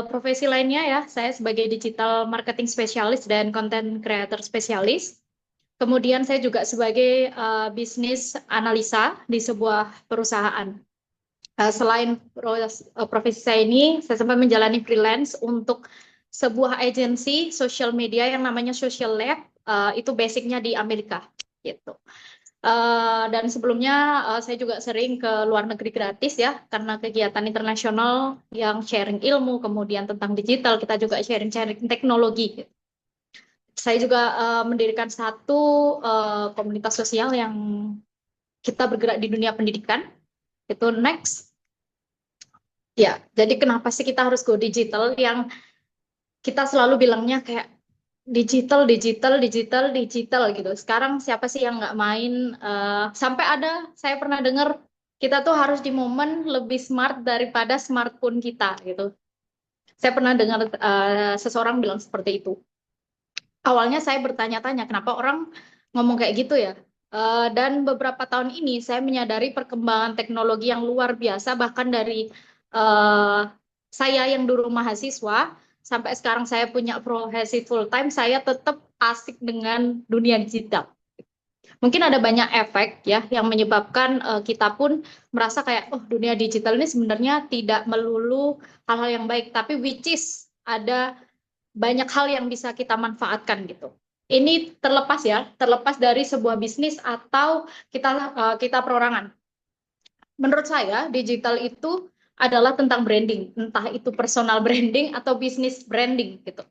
profesi lainnya ya, saya sebagai digital marketing spesialis dan content creator spesialis. Kemudian saya juga sebagai bisnis analisa di sebuah perusahaan. Selain profesi saya ini, saya sempat menjalani freelance untuk sebuah agensi social media yang namanya Social Lab. Itu basicnya di Amerika, gitu. Dan sebelumnya saya juga sering ke luar negeri gratis ya, karena kegiatan internasional yang sharing ilmu, kemudian tentang digital, kita juga sharing-sharing teknologi, gitu. Saya juga mendirikan satu komunitas sosial yang kita bergerak di dunia pendidikan. Itu next. Ya, jadi kenapa sih kita harus go digital yang kita selalu bilangnya kayak digital, digital, digital, digital gitu. Sekarang siapa sih yang nggak main? Sampai ada, saya pernah dengar kita tuh harus di momen lebih smart daripada smartphone kita gitu. Saya pernah dengar seseorang bilang seperti itu. Awalnya saya bertanya-tanya kenapa orang ngomong kayak gitu ya. Dan beberapa tahun ini saya menyadari perkembangan teknologi yang luar biasa, bahkan dari eh, saya yang dulu mahasiswa sampai sekarang saya punya profesi full time, saya tetap asik dengan dunia digital. Mungkin ada banyak efek ya yang menyebabkan kita pun merasa kayak oh dunia digital ini sebenarnya tidak melulu hal-hal yang baik, tapi which is ada banyak hal yang bisa kita manfaatkan gitu. Ini terlepas ya, terlepas dari sebuah bisnis atau kita perorangan. Menurut saya, digital itu adalah tentang branding, entah itu personal branding atau bisnis branding gitu.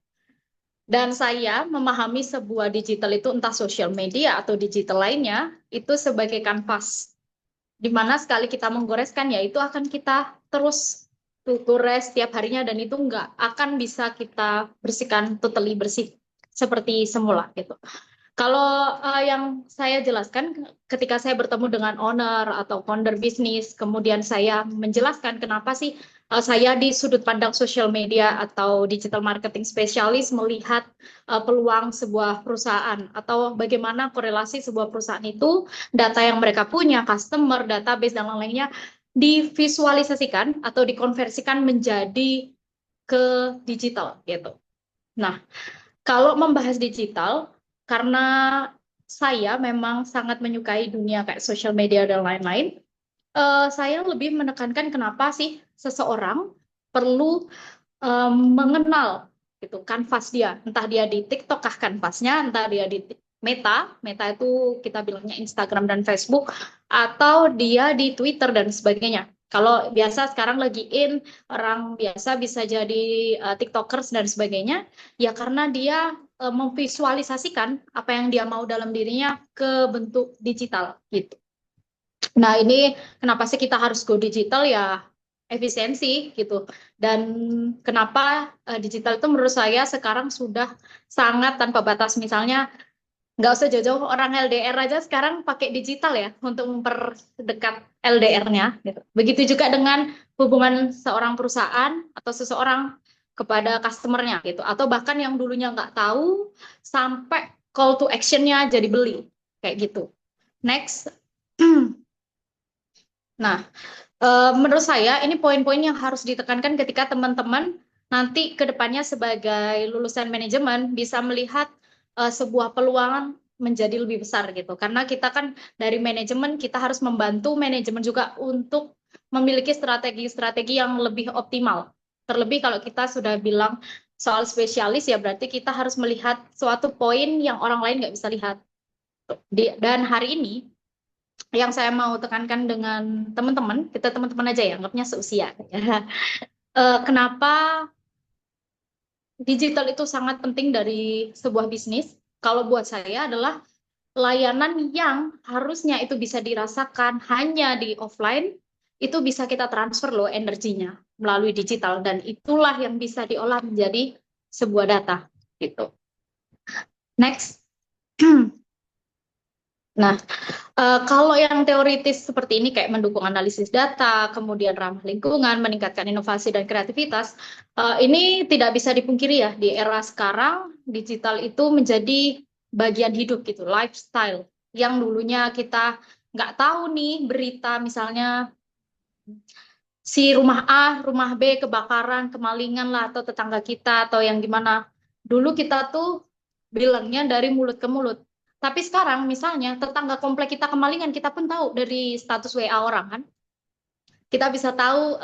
Dan saya memahami sebuah digital itu entah social media atau digital lainnya itu sebagai kanvas. Di mana sekali kita menggoreskan ya itu akan kita terus gores setiap harinya dan itu nggak akan bisa kita bersihkan totally bersih seperti semula gitu. Kalau yang saya jelaskan ketika saya bertemu dengan owner atau founder bisnis, kemudian saya menjelaskan kenapa sih saya di sudut pandang social media atau digital marketing spesialis melihat peluang sebuah perusahaan atau bagaimana korelasi sebuah perusahaan itu, data yang mereka punya, customer, database, dan lain-lainnya divisualisasikan atau dikonversikan menjadi ke digital gitu. Nah, kalau membahas digital, karena saya memang sangat menyukai dunia kayak social media dan lain-lain, saya lebih menekankan kenapa sih seseorang perlu mengenal gitu kanvas dia, entah dia di TikTok kah kanvasnya, entah dia di Meta, Meta itu kita bilangnya Instagram dan Facebook, atau dia di Twitter dan sebagainya. Kalau biasa sekarang lagi in, orang biasa bisa jadi TikTokers dan sebagainya, ya karena dia memvisualisasikan apa yang dia mau dalam dirinya ke bentuk digital gitu. Nah, ini kenapa sih kita harus go digital ya efisiensi gitu. Dan kenapa digital itu menurut saya sekarang sudah sangat tanpa batas. Misalnya nggak usah jauh-jauh orang LDR aja sekarang pakai digital ya untuk memperdekat LDR-nya gitu. Begitu juga dengan hubungan seorang perusahaan atau seseorang kepada customer-nya gitu. Atau bahkan yang dulunya nggak tahu sampai call to action-nya jadi beli kayak gitu. Next. Nah, menurut saya ini poin-poin yang harus ditekankan ketika teman-teman nanti ke depannya sebagai lulusan manajemen bisa melihat sebuah peluang menjadi lebih besar gitu. Karena kita kan dari manajemen kita harus membantu manajemen juga untuk memiliki strategi-strategi yang lebih optimal. Terlebih kalau kita sudah bilang soal spesialis ya berarti kita harus melihat suatu poin yang orang lain nggak bisa lihat. Dan hari ini yang saya mau tekankan dengan teman-teman, kita teman-teman aja ya, anggapnya seusia. Kenapa digital itu sangat penting dari sebuah bisnis? Kalau buat saya adalah layanan yang harusnya itu bisa dirasakan hanya di offline, itu bisa kita transfer loh energinya melalui digital, dan itulah yang bisa diolah menjadi sebuah data. Gitu. Next. Nah, kalau yang teoritis seperti ini kayak mendukung analisis data, kemudian ramah lingkungan, meningkatkan inovasi dan kreativitas, ini tidak bisa dipungkiri ya di era sekarang digital itu menjadi bagian hidup gitu, lifestyle yang dulunya kita nggak tahu nih berita misalnya si rumah A, rumah B kebakaran, kemalingan lah atau tetangga kita atau yang gimana. Dulu kita tuh bilangnya dari mulut ke mulut. Tapi sekarang misalnya tetangga komplek kita kemalingan, kita pun tahu dari status WA orang kan. Kita bisa tahu,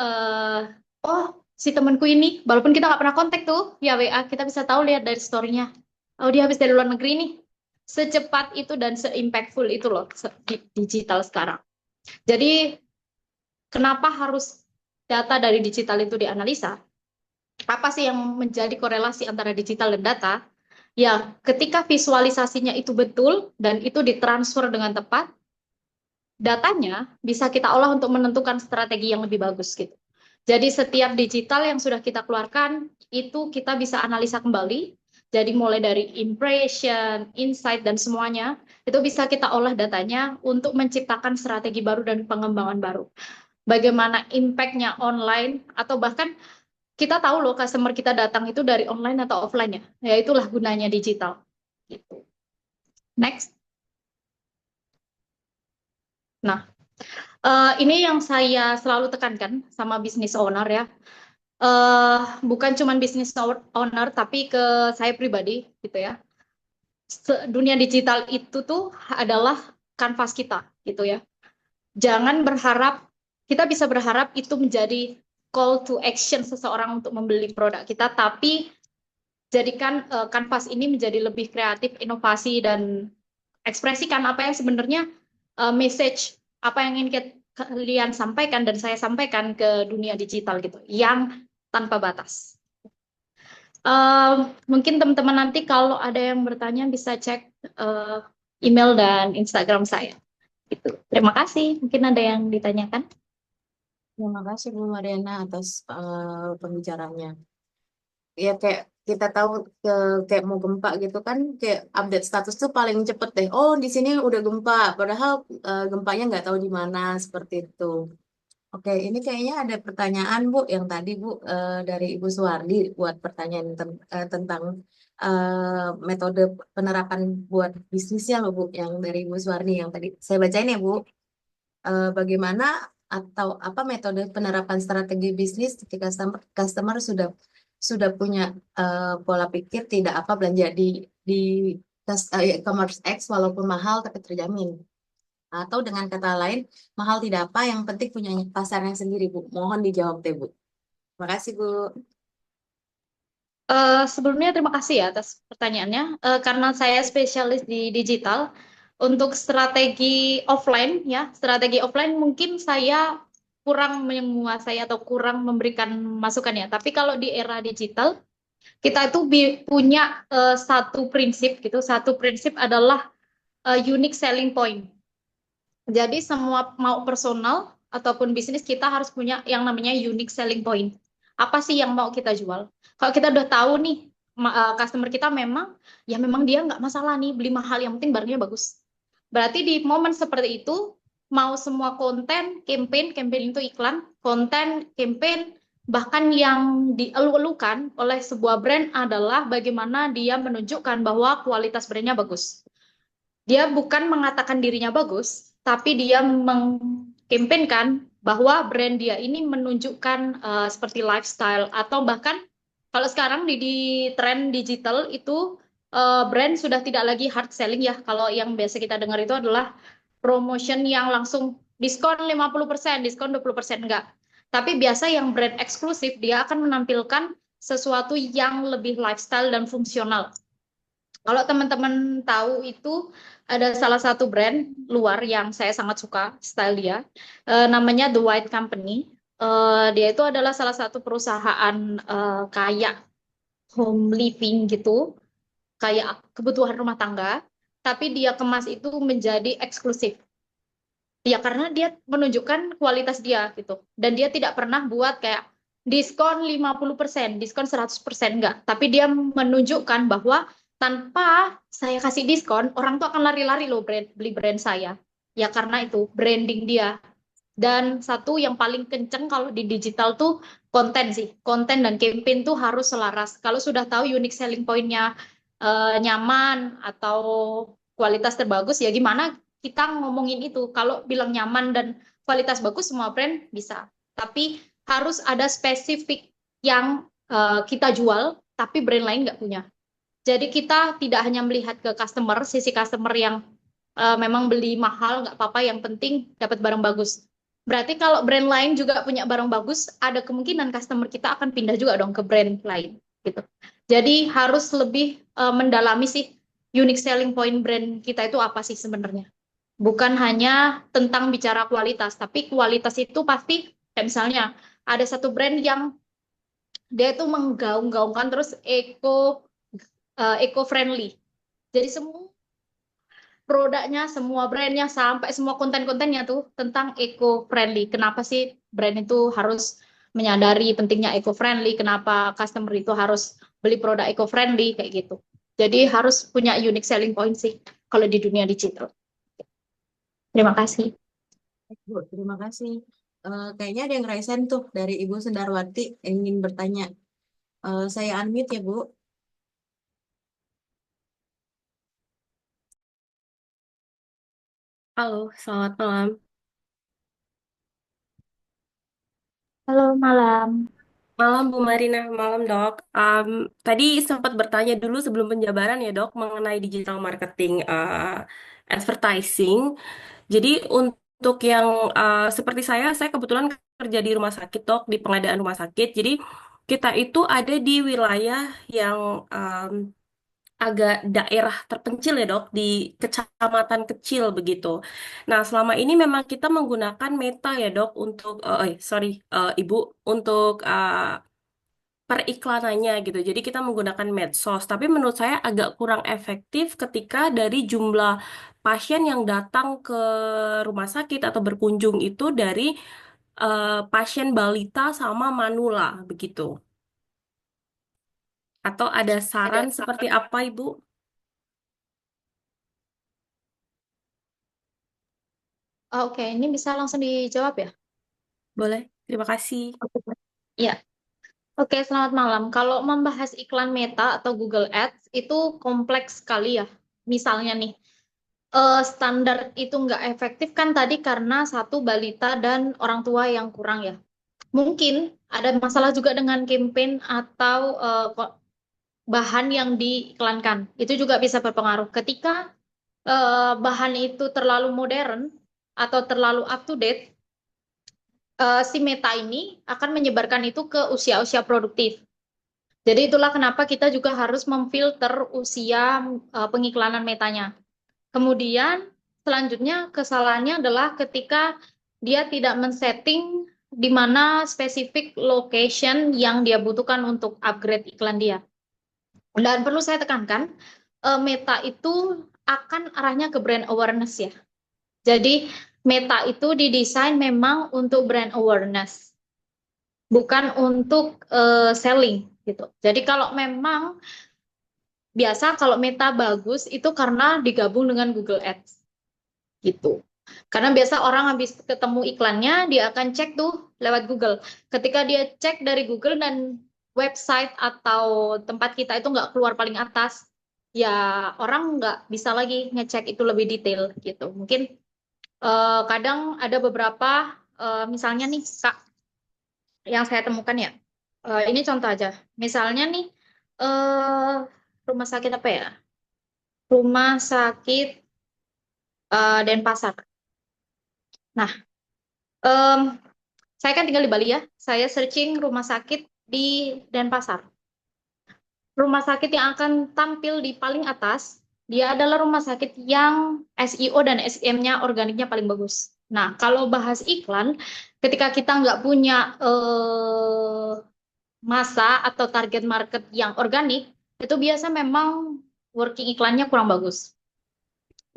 oh si temanku ini, walaupun kita nggak pernah kontak tuh ya WA, kita bisa tahu lihat dari story-nya. Oh dia habis dari luar negeri nih. Secepat itu dan se-impactful itu loh digital sekarang. Jadi kenapa harus data dari digital itu dianalisa? Apa sih yang menjadi korelasi antara digital dan data? Ya, ketika visualisasinya itu betul dan itu ditransfer dengan tepat, datanya bisa kita olah untuk menentukan strategi yang lebih bagus gitu. Jadi setiap digital yang sudah kita keluarkan itu kita bisa analisa kembali. Jadi mulai dari impression, insight dan semuanya itu bisa kita olah datanya untuk menciptakan strategi baru dan pengembangan baru. Bagaimana impact-nya online atau bahkan kita tahu loh customer kita datang itu dari online atau offline ya. Ya itulah gunanya digital. Gitu. Next. Nah, ini yang saya selalu tekankan sama business owner ya. Bukan cuma business owner, tapi ke saya pribadi gitu ya. Dunia digital itu tuh adalah kanvas kita gitu ya. Jangan berharap, kita bisa berharap itu menjadi call to action seseorang untuk membeli produk kita, tapi jadikan kanvas ini menjadi lebih kreatif, inovasi, dan ekspresikan apa yang sebenarnya message, apa yang ingin kalian sampaikan dan saya sampaikan ke dunia digital gitu, yang tanpa batas. Mungkin teman-teman nanti kalau ada yang bertanya bisa cek email dan Instagram saya. Gitu. Terima kasih. Mungkin ada yang ditanyakan. Terima kasih Bu Mariana atas pembicaranya. Ya kayak kita tahu kayak mau gempa gitu kan, kayak update status tuh paling cepet deh. Oh di sini udah gempa, padahal gempanya nggak tahu di mana seperti itu. Oke, ini kayaknya ada pertanyaan Bu yang tadi Bu dari Ibu Suwardi buat pertanyaan tentang metode penerapan buat bisnisnya loh Bu, yang dari Ibu Suwardi yang tadi saya bacain ya Bu. Bagaimana atau apa metode penerapan strategi bisnis ketika customer sudah punya pola pikir tidak apa belanja di e-commerce X walaupun mahal tapi terjamin. Atau dengan kata lain, mahal tidak apa, yang penting punya pasarnya sendiri, Bu. Mohon dijawab deh, Bu. Terima kasih, Bu. Sebelumnya terima kasih ya atas pertanyaannya. Karena saya spesialis di digital, untuk strategi offline ya, strategi offline mungkin saya kurang menguasai atau kurang memberikan masukan ya. Tapi kalau di era digital, kita itu punya satu prinsip gitu. Satu prinsip adalah unique selling point. Jadi semua mau personal ataupun bisnis kita harus punya yang namanya unique selling point. Apa sih yang mau kita jual? Kalau kita udah tahu nih customer kita memang ya memang dia nggak masalah nih beli mahal, yang penting barangnya bagus. Berarti di momen seperti itu mau semua konten, campaign itu iklan, konten, campaign, bahkan yang dielu-elukan oleh sebuah brand adalah bagaimana dia menunjukkan bahwa kualitas brandnya bagus. Dia bukan mengatakan dirinya bagus, tapi dia mengkampanyekan bahwa brand dia ini menunjukkan seperti lifestyle atau bahkan kalau sekarang di tren digital itu brand sudah tidak lagi hard selling ya. Kalau yang biasa kita dengar itu adalah promotion yang langsung diskon 50%, diskon 20%, enggak. Tapi biasa yang brand eksklusif dia akan menampilkan sesuatu yang lebih lifestyle dan fungsional. Kalau teman-teman tahu itu ada salah satu brand luar yang saya sangat suka style dia, namanya The White Company. Dia itu adalah salah satu perusahaan kayak home living gitu, kayak kebutuhan rumah tangga, tapi dia kemas itu menjadi eksklusif. Ya karena dia menunjukkan kualitas dia gitu. Dan dia tidak pernah buat kayak diskon 50%, diskon 100%, enggak. Tapi dia menunjukkan bahwa tanpa saya kasih diskon, orang tuh akan lari-lari loh beli brand saya. Ya karena itu branding dia. Dan satu yang paling kenceng kalau di digital tuh konten sih. Konten dan campaign tuh harus selaras. Kalau sudah tahu unique selling point-nya nyaman atau kualitas terbagus, ya gimana kita ngomongin itu. Kalau bilang nyaman dan kualitas bagus, semua brand bisa. Tapi harus ada spesifik yang kita jual, tapi brand lain nggak punya. Jadi kita tidak hanya melihat ke customer, sisi customer yang memang beli mahal, nggak apa-apa, yang penting dapat barang bagus. Berarti kalau brand lain juga punya barang bagus, ada kemungkinan customer kita akan pindah juga dong ke brand lain. Gitu. Jadi harus lebih mendalami sih unique selling point brand kita itu apa sih sebenarnya. Bukan hanya tentang bicara kualitas, tapi kualitas itu pasti, kayak misalnya ada satu brand yang dia itu menggaung-gaungkan terus eco-friendly. Jadi semua produknya, semua brandnya, sampai semua konten-kontennya tuh tentang eco-friendly. Kenapa sih brand itu harus menyadari pentingnya eco-friendly, kenapa customer itu harus beli produk eco-friendly kayak gitu. Jadi harus punya unique selling point sih kalau di dunia digital. Terima kasih. Bu, terima kasih. Kayaknya ada yang raisen tuh dari Ibu Sendarwati yang ingin bertanya. Saya unmute ya, Bu. Halo, selamat malam. Halo, malam. Malam Bu Marina, malam Dok. Tadi sempat bertanya dulu sebelum penjabaran ya Dok mengenai digital marketing advertising. Jadi untuk yang seperti saya kebetulan kerja di rumah sakit Dok, di pengadaan rumah sakit. Jadi kita itu ada di wilayah yang agak daerah terpencil ya Dok, di kecamatan kecil begitu. Nah, selama ini memang kita menggunakan Meta ya Dok untuk, sorry Ibu, untuk periklanannya gitu. Jadi kita menggunakan medsos. Tapi menurut saya agak kurang efektif ketika dari jumlah pasien yang datang ke rumah sakit atau berkunjung itu dari pasien balita sama manula begitu. Atau ada saran seperti apa Ibu? Oke, ini bisa langsung dijawab ya? Boleh, terima kasih. Ya. Oke, selamat malam. Kalau membahas iklan Meta atau Google Ads itu kompleks sekali ya. Misalnya nih, standar itu nggak efektif kan tadi karena satu balita dan orang tua yang kurang ya. Mungkin ada masalah juga dengan campaign atau bahan yang diiklankan. Itu juga bisa berpengaruh. Ketika bahan itu terlalu modern atau terlalu up to date, si Meta ini akan menyebarkan itu ke usia-usia produktif. Jadi itulah kenapa kita juga harus memfilter usia pengiklanan Metanya. Kemudian selanjutnya kesalahannya adalah ketika dia tidak men-setting di mana spesifik location yang dia butuhkan untuk upgrade iklan dia. Dan perlu saya tekankan, Meta itu akan arahnya ke brand awareness ya. Jadi Meta itu didesain memang untuk brand awareness, bukan untuk selling gitu. Jadi kalau memang biasa kalau Meta bagus itu karena digabung dengan Google Ads gitu. Karena biasa orang habis ketemu iklannya dia akan cek tuh lewat Google. Ketika dia cek dari Google dan website atau tempat kita itu nggak keluar paling atas, ya orang nggak bisa lagi ngecek itu lebih detail gitu. Mungkin kadang ada beberapa misalnya nih Kak yang saya temukan ya. Ini contoh aja. Misalnya nih eh rumah sakit apa ya? Rumah sakit Denpasar. Nah, em, saya kan tinggal di Bali ya. Saya searching rumah sakit di Denpasar. Rumah sakit yang akan tampil di paling atas, dia adalah rumah sakit yang SEO dan SEM-nya organiknya paling bagus. Nah, kalau bahas iklan, ketika kita nggak punya masa atau target market yang organik, itu biasa memang working iklannya kurang bagus.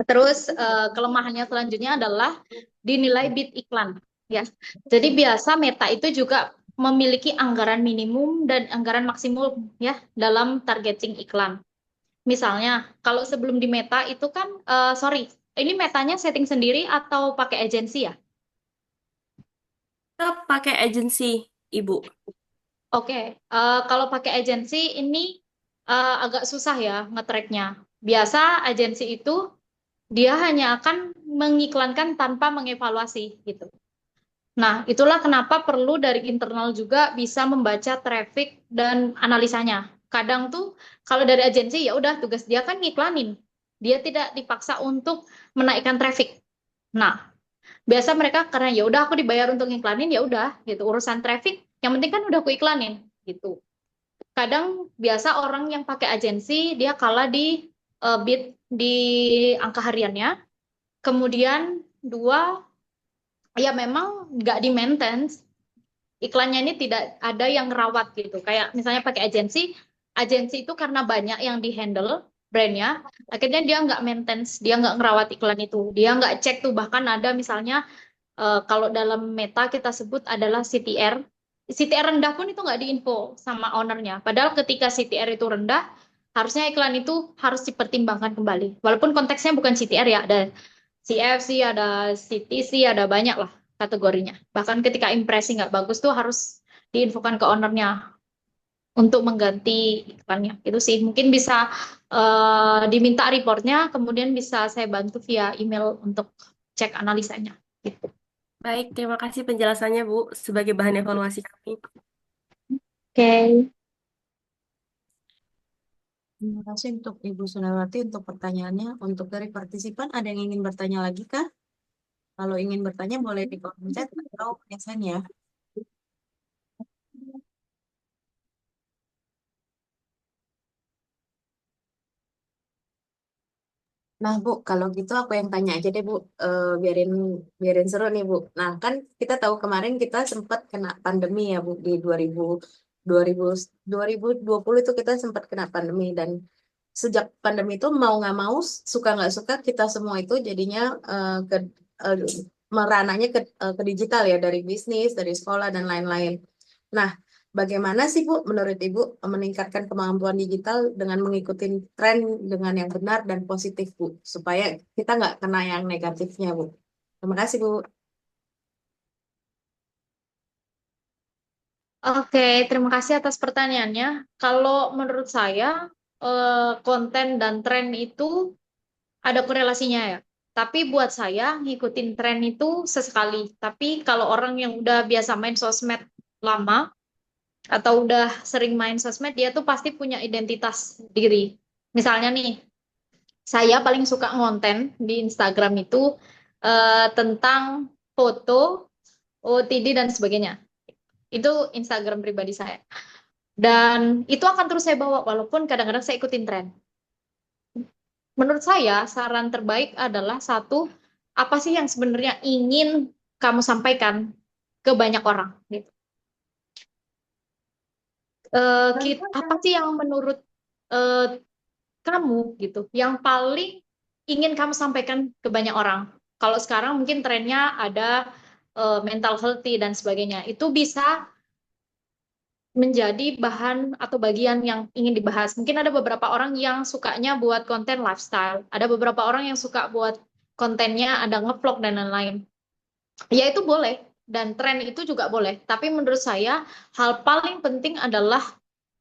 Terus kelemahannya selanjutnya adalah dinilai bid iklan, ya. Jadi biasa Meta itu juga memiliki anggaran minimum dan anggaran maksimum ya dalam targeting iklan. Misalnya kalau sebelum di Meta itu kan, sorry, ini Metanya setting sendiri atau pakai agensi ya? Kita pakai agensi, Ibu. Oke, kalau pakai agensi ini agak susah ya nge-tracknya. Biasa agensi itu dia hanya akan mengiklankan tanpa mengevaluasi gitu. Nah, itulah kenapa perlu dari internal juga bisa membaca traffic dan analisanya. Kadang tuh kalau dari agensi ya udah tugas dia kan ngiklanin. Dia tidak dipaksa untuk menaikkan traffic. Nah, biasa mereka karena ya udah aku dibayar untuk ngiklanin ya udah gitu. Urusan traffic yang penting kan udah aku iklanin gitu. Kadang biasa orang yang pakai agensi dia kalah di bid di angka hariannya. Kemudian dua, ya memang nggak di maintenance, iklannya ini tidak ada yang rawat gitu. Kayak misalnya pakai agensi, agensi itu karena banyak yang di-handle brandnya, akhirnya dia nggak maintenance, dia nggak ngerawat iklan itu, dia nggak cek tuh bahkan ada misalnya kalau dalam Meta kita sebut adalah CTR, CTR rendah pun itu nggak diinfo sama ownernya. Padahal ketika CTR itu rendah, harusnya iklan itu harus dipertimbangkan kembali. Walaupun konteksnya bukan CTR ya, ada CFC, ada CTC, ada banyak lah kategorinya. Bahkan ketika impresi nggak bagus tuh harus diinfokan ke ownernya untuk mengganti iklannya. Itu sih mungkin bisa diminta reportnya, kemudian bisa saya bantu via email untuk cek analisanya. Gitu. Baik, terima kasih penjelasannya, Bu, sebagai bahan evaluasi kami. Oke. Terima kasih untuk Ibu Sunarwati untuk pertanyaannya. Untuk dari partisipan, ada yang ingin bertanya lagi kah? Kalau ingin bertanya, boleh di kolom chat atau pesan ya. Nah, Bu, kalau gitu aku yang tanya aja deh, Bu. Biarin biarin seru nih, Bu. Nah, kan kita tahu kemarin kita sempat kena pandemi ya, Bu, di 2020 itu kita sempat kena pandemi dan sejak pandemi itu mau nggak mau, suka nggak suka kita semua itu jadinya eh, merananya ke digital ya, dari bisnis, dari sekolah dan lain-lain. Nah, bagaimana sih Bu, menurut Ibu, meningkatkan kemampuan digital dengan mengikuti tren dengan yang benar dan positif, Bu, supaya kita nggak kena yang negatifnya, Bu. Terima kasih, Bu. Oke, terima kasih atas pertanyaannya. Kalau menurut saya, konten dan tren itu ada korelasinya ya. Tapi buat saya, ngikutin tren itu sesekali. Tapi kalau orang yang udah biasa main sosmed lama, atau udah sering main sosmed, dia tuh pasti punya identitas diri. Misalnya nih, saya paling suka ngonten di Instagram itu tentang foto, OOTD, dan sebagainya. Itu Instagram pribadi saya. Dan itu akan terus saya bawa, walaupun kadang-kadang saya ikutin tren. Menurut saya, saran terbaik adalah satu, apa sih yang sebenarnya ingin kamu sampaikan ke banyak orang? Gitu. Apa sih yang menurut eh, kamu gitu, yang paling ingin kamu sampaikan ke banyak orang? Kalau sekarang mungkin trennya ada mental healthy dan sebagainya. Itu bisa menjadi bahan atau bagian yang ingin dibahas. Mungkin ada beberapa orang yang sukanya buat konten lifestyle, ada beberapa orang yang suka buat kontennya ada ngevlog dan lain-lain. Ya itu boleh, dan tren itu juga boleh. Tapi menurut saya hal paling penting adalah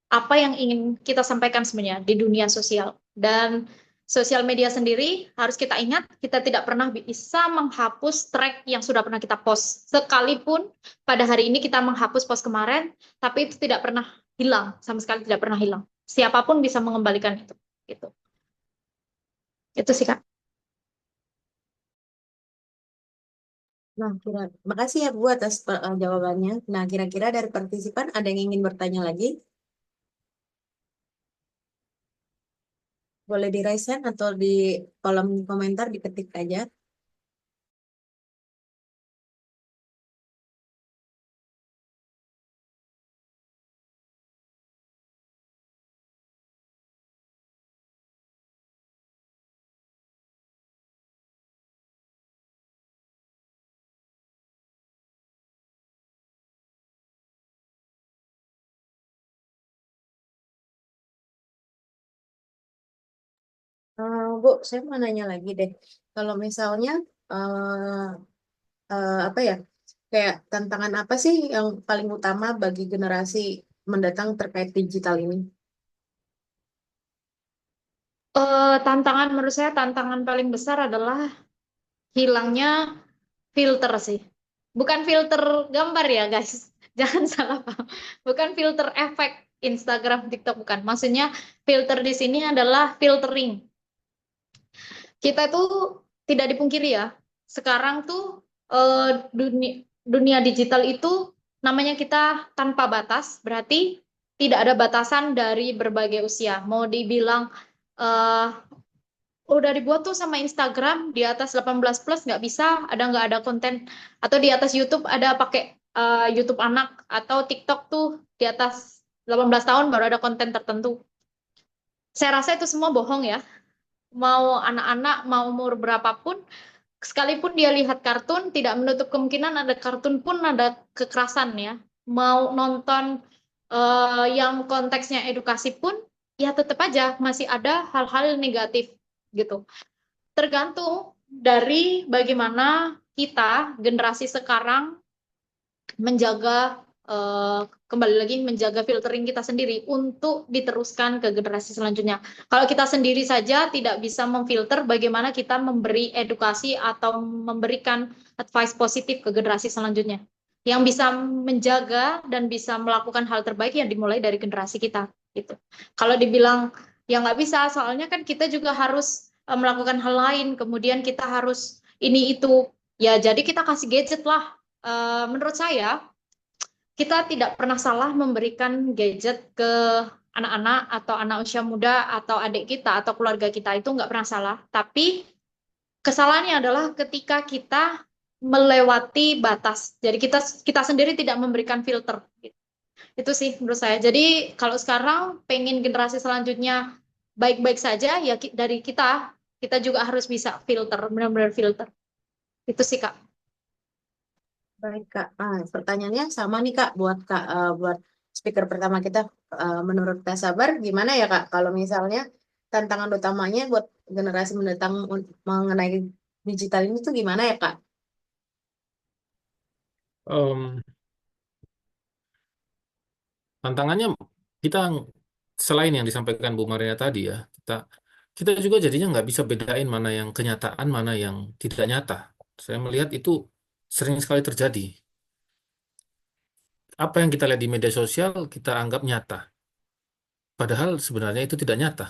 apa yang ingin kita sampaikan sebenarnya di dunia sosial. Dan sosial media sendiri harus kita ingat, kita tidak pernah bisa menghapus track yang sudah pernah kita post. Sekalipun pada hari ini kita menghapus post kemarin, tapi itu tidak pernah hilang, sama sekali tidak pernah hilang. Siapapun bisa mengembalikan itu. Gitu. Itu sih, Kak. Nah, makasih ya Bu atas jawabannya. Nah, kira-kira dari partisipan ada yang ingin bertanya lagi? Boleh di raise hand atau di kolom komentar diketik aja. Bu, saya mau nanya lagi deh. Kalau misalnya apa ya, kayak tantangan apa sih yang paling utama bagi generasi mendatang terkait digital ini? Tantangan menurut saya, tantangan paling besar adalah hilangnya filter sih. Bukan filter gambar ya, guys. Jangan salah paham. Bukan filter efek Instagram, TikTok, bukan. Maksudnya filter di sini adalah filtering. Kita tuh tidak dipungkiri ya. Sekarang tuh dunia dunia digital itu namanya kita tanpa batas, berarti tidak ada batasan dari berbagai usia. Mau dibilang eh, udah dibuat tuh sama Instagram di atas 18 plus nggak bisa, ada nggak ada konten, atau di atas YouTube ada pakai YouTube anak, atau TikTok tuh di atas 18 tahun baru ada konten tertentu. Saya rasa itu semua bohong ya. Mau anak-anak, mau umur berapapun, sekalipun dia lihat kartun, tidak menutup kemungkinan ada kartun pun ada kekerasan ya. mau nonton yang konteksnya edukasi pun, ya tetap aja masih ada hal-hal negatif gitu. Tergantung dari bagaimana kita, generasi sekarang, menjaga kembali lagi menjaga filtering kita sendiri untuk diteruskan ke generasi selanjutnya. Kalau kita sendiri saja tidak bisa memfilter, bagaimana kita memberi edukasi atau memberikan advice positif ke generasi selanjutnya. Yang bisa menjaga dan bisa melakukan hal terbaik yang dimulai dari generasi kita. Gitu. Kalau dibilang ya nggak bisa, soalnya kan kita juga harus melakukan hal lain, kemudian kita harus ini itu. Ya jadi kita kasih gadget lah. Menurut saya kita tidak pernah salah memberikan gadget ke anak-anak atau anak usia muda atau adik kita atau keluarga kita, itu nggak pernah salah. Tapi kesalahannya adalah ketika kita melewati batas. Jadi kita sendiri tidak memberikan filter. Itu sih menurut saya. Jadi kalau sekarang pengen generasi selanjutnya baik-baik saja, ya dari kita juga harus bisa filter, benar-benar filter. Itu sih Kak. Baik Kak. Pertanyaannya sama nih Kak buat speaker pertama kita. Menurut Kak Sabar gimana ya Kak kalau misalnya tantangan utamanya buat generasi mendatang mengenai digital ini tuh gimana ya Kak? Em, Tantangannya kita selain yang disampaikan Bu Maria tadi ya, kita juga jadinya nggak bisa bedain mana yang kenyataan, mana yang tidak nyata. Saya melihat itu sering sekali terjadi. Apa yang kita lihat di media sosial kita anggap nyata, padahal sebenarnya itu tidak nyata.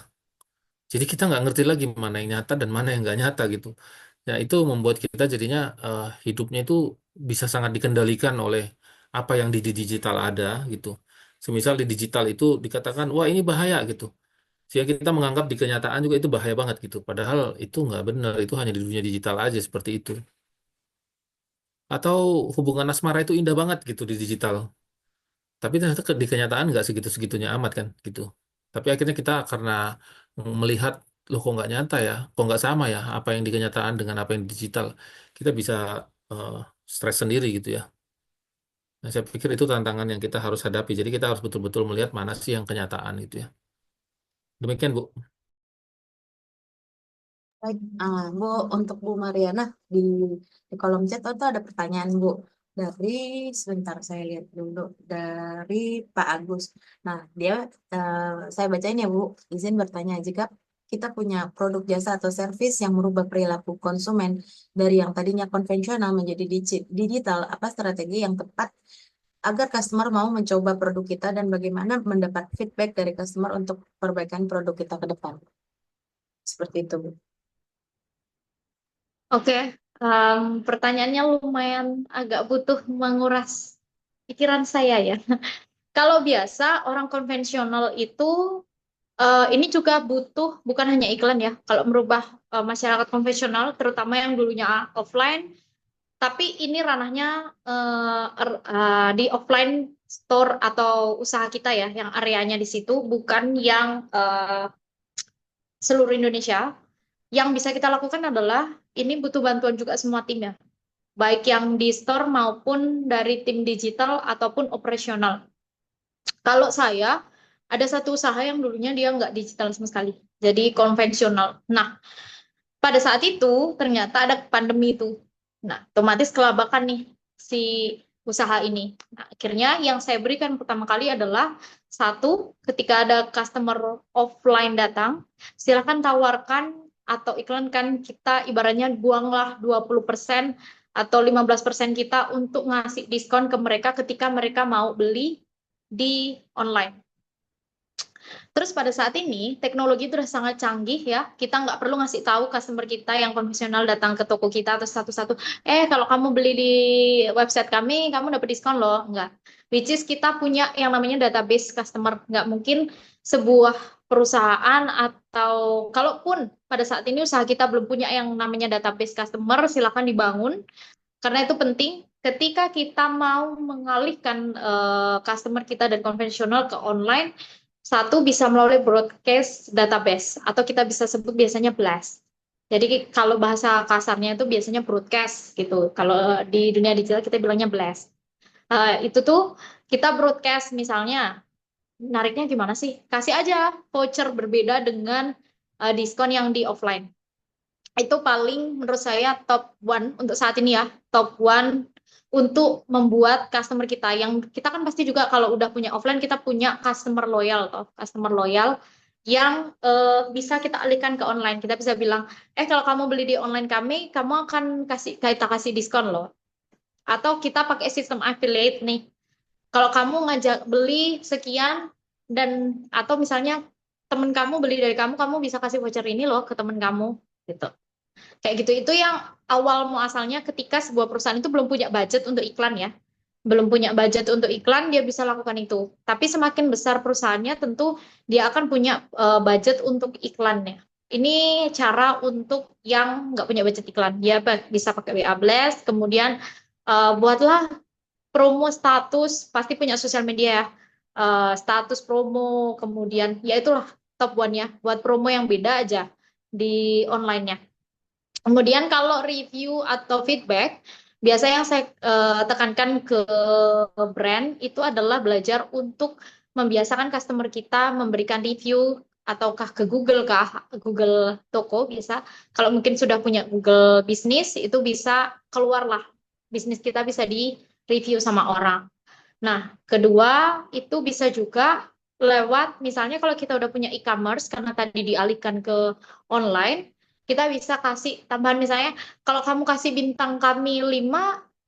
Jadi kita nggak ngerti lagi mana yang nyata dan mana yang nggak nyata gitu. Ya itu membuat kita jadinya hidupnya itu bisa sangat dikendalikan oleh apa yang di digital ada gitu. Semisal di digital itu dikatakan, wah ini bahaya gitu. Sehingga kita menganggap di kenyataan juga itu bahaya banget gitu. Padahal itu nggak benar, itu hanya di dunia digital aja seperti itu. Atau hubungan asmara itu indah banget gitu di digital. Tapi ternyata di kenyataan nggak segitu-segitunya amat kan gitu. Tapi akhirnya kita karena melihat, loh kok nggak nyata ya, kok nggak sama ya apa yang di kenyataan dengan apa yang di digital. Kita bisa eh, stres sendiri gitu ya. Nah, saya pikir itu tantangan yang kita harus hadapi. Jadi kita harus betul-betul melihat mana sih yang kenyataan gitu ya. Demikian Bu. Baik, Bu, untuk Bu Mariana di kolom chat itu ada pertanyaan Bu dari sebentar saya lihat dulu dari Pak Agus. Nah, dia saya bacain ya Bu, izin bertanya jika kita punya produk jasa atau servis yang merubah perilaku konsumen dari yang tadinya konvensional menjadi digital, apa strategi yang tepat agar customer mau mencoba produk kita dan bagaimana mendapat feedback dari customer untuk perbaikan produk kita ke depan? Seperti itu Bu. Oke, pertanyaannya lumayan agak butuh menguras pikiran saya ya. Kalau biasa orang konvensional itu ini juga butuh bukan hanya iklan ya. Kalau merubah masyarakat konvensional, terutama yang dulunya offline, tapi ini ranahnya di offline store atau usaha kita ya, yang areanya di situ, bukan yang seluruh Indonesia. Yang bisa kita lakukan adalah ini butuh bantuan juga semua tim ya, baik yang di store maupun dari tim digital ataupun operasional. Kalau saya, ada satu usaha yang dulunya dia nggak digital sama sekali, jadi konvensional. Nah, pada saat itu ternyata ada pandemi itu. Nah, otomatis kelabakan nih si usaha ini. Nah, akhirnya yang saya berikan pertama kali adalah satu, ketika ada customer offline datang, silakan tawarkan atau iklankan, kita ibaratnya buanglah 20% atau 15% kita untuk ngasih diskon ke mereka ketika mereka mau beli di online. Terus pada saat ini teknologi itu sudah sangat canggih ya. Kita nggak perlu ngasih tahu customer kita yang konvensional datang ke toko kita atau satu-satu. Kalau kamu beli di website kami, kamu dapat diskon loh. Nggak. Which is kita punya yang namanya database customer. Nggak mungkin sebuah perusahaan atau kalaupun pada saat ini usaha kita belum punya yang namanya database customer, silakan dibangun. Karena itu penting ketika kita mau mengalihkan customer kita dari konvensional ke online, satu bisa melalui broadcast database atau kita bisa sebut biasanya blast. Jadi kalau bahasa kasarnya itu biasanya broadcast gitu. Kalau di dunia digital kita bilangnya blast. Itu tuh kita broadcast misalnya, nariknya gimana sih? Kasih aja voucher berbeda dengan diskon yang di offline. Itu paling menurut saya top one untuk saat ini ya, top one untuk membuat customer kita yang kita kan pasti juga kalau udah punya offline kita punya customer loyal toh, customer loyal yang bisa kita alihkan ke online. Kita bisa bilang, kalau kamu beli di online kami, kamu akan kita kasih diskon loh. Atau kita pakai sistem affiliate nih. Kalau kamu ngajak beli sekian dan atau misalnya temen kamu beli dari kamu, kamu bisa kasih voucher ini loh ke temen kamu gitu. Kayak gitu, itu yang awal muasalnya ketika sebuah perusahaan itu belum punya budget untuk iklan ya. Belum punya budget untuk iklan, dia bisa lakukan itu. Tapi semakin besar perusahaannya, tentu dia akan punya budget untuk iklannya. Ini cara untuk yang nggak punya budget iklan. Dia bisa pakai WA Blast, kemudian buatlah promo status, pasti punya sosial media ya. Status promo, kemudian ya itulah top one ya, buat promo yang beda aja di online-nya. Kemudian kalau review atau feedback, biasa yang saya tekankan ke brand itu adalah belajar untuk membiasakan customer kita memberikan review ataukah ke Google kah, Google Toko bisa. Kalau mungkin sudah punya Google Bisnis itu bisa keluarlah bisnis kita bisa di review sama orang. Nah, kedua itu bisa juga lewat misalnya kalau kita udah punya e-commerce karena tadi dialihkan ke online, kita bisa kasih tambahan misalnya kalau kamu kasih bintang kami 5,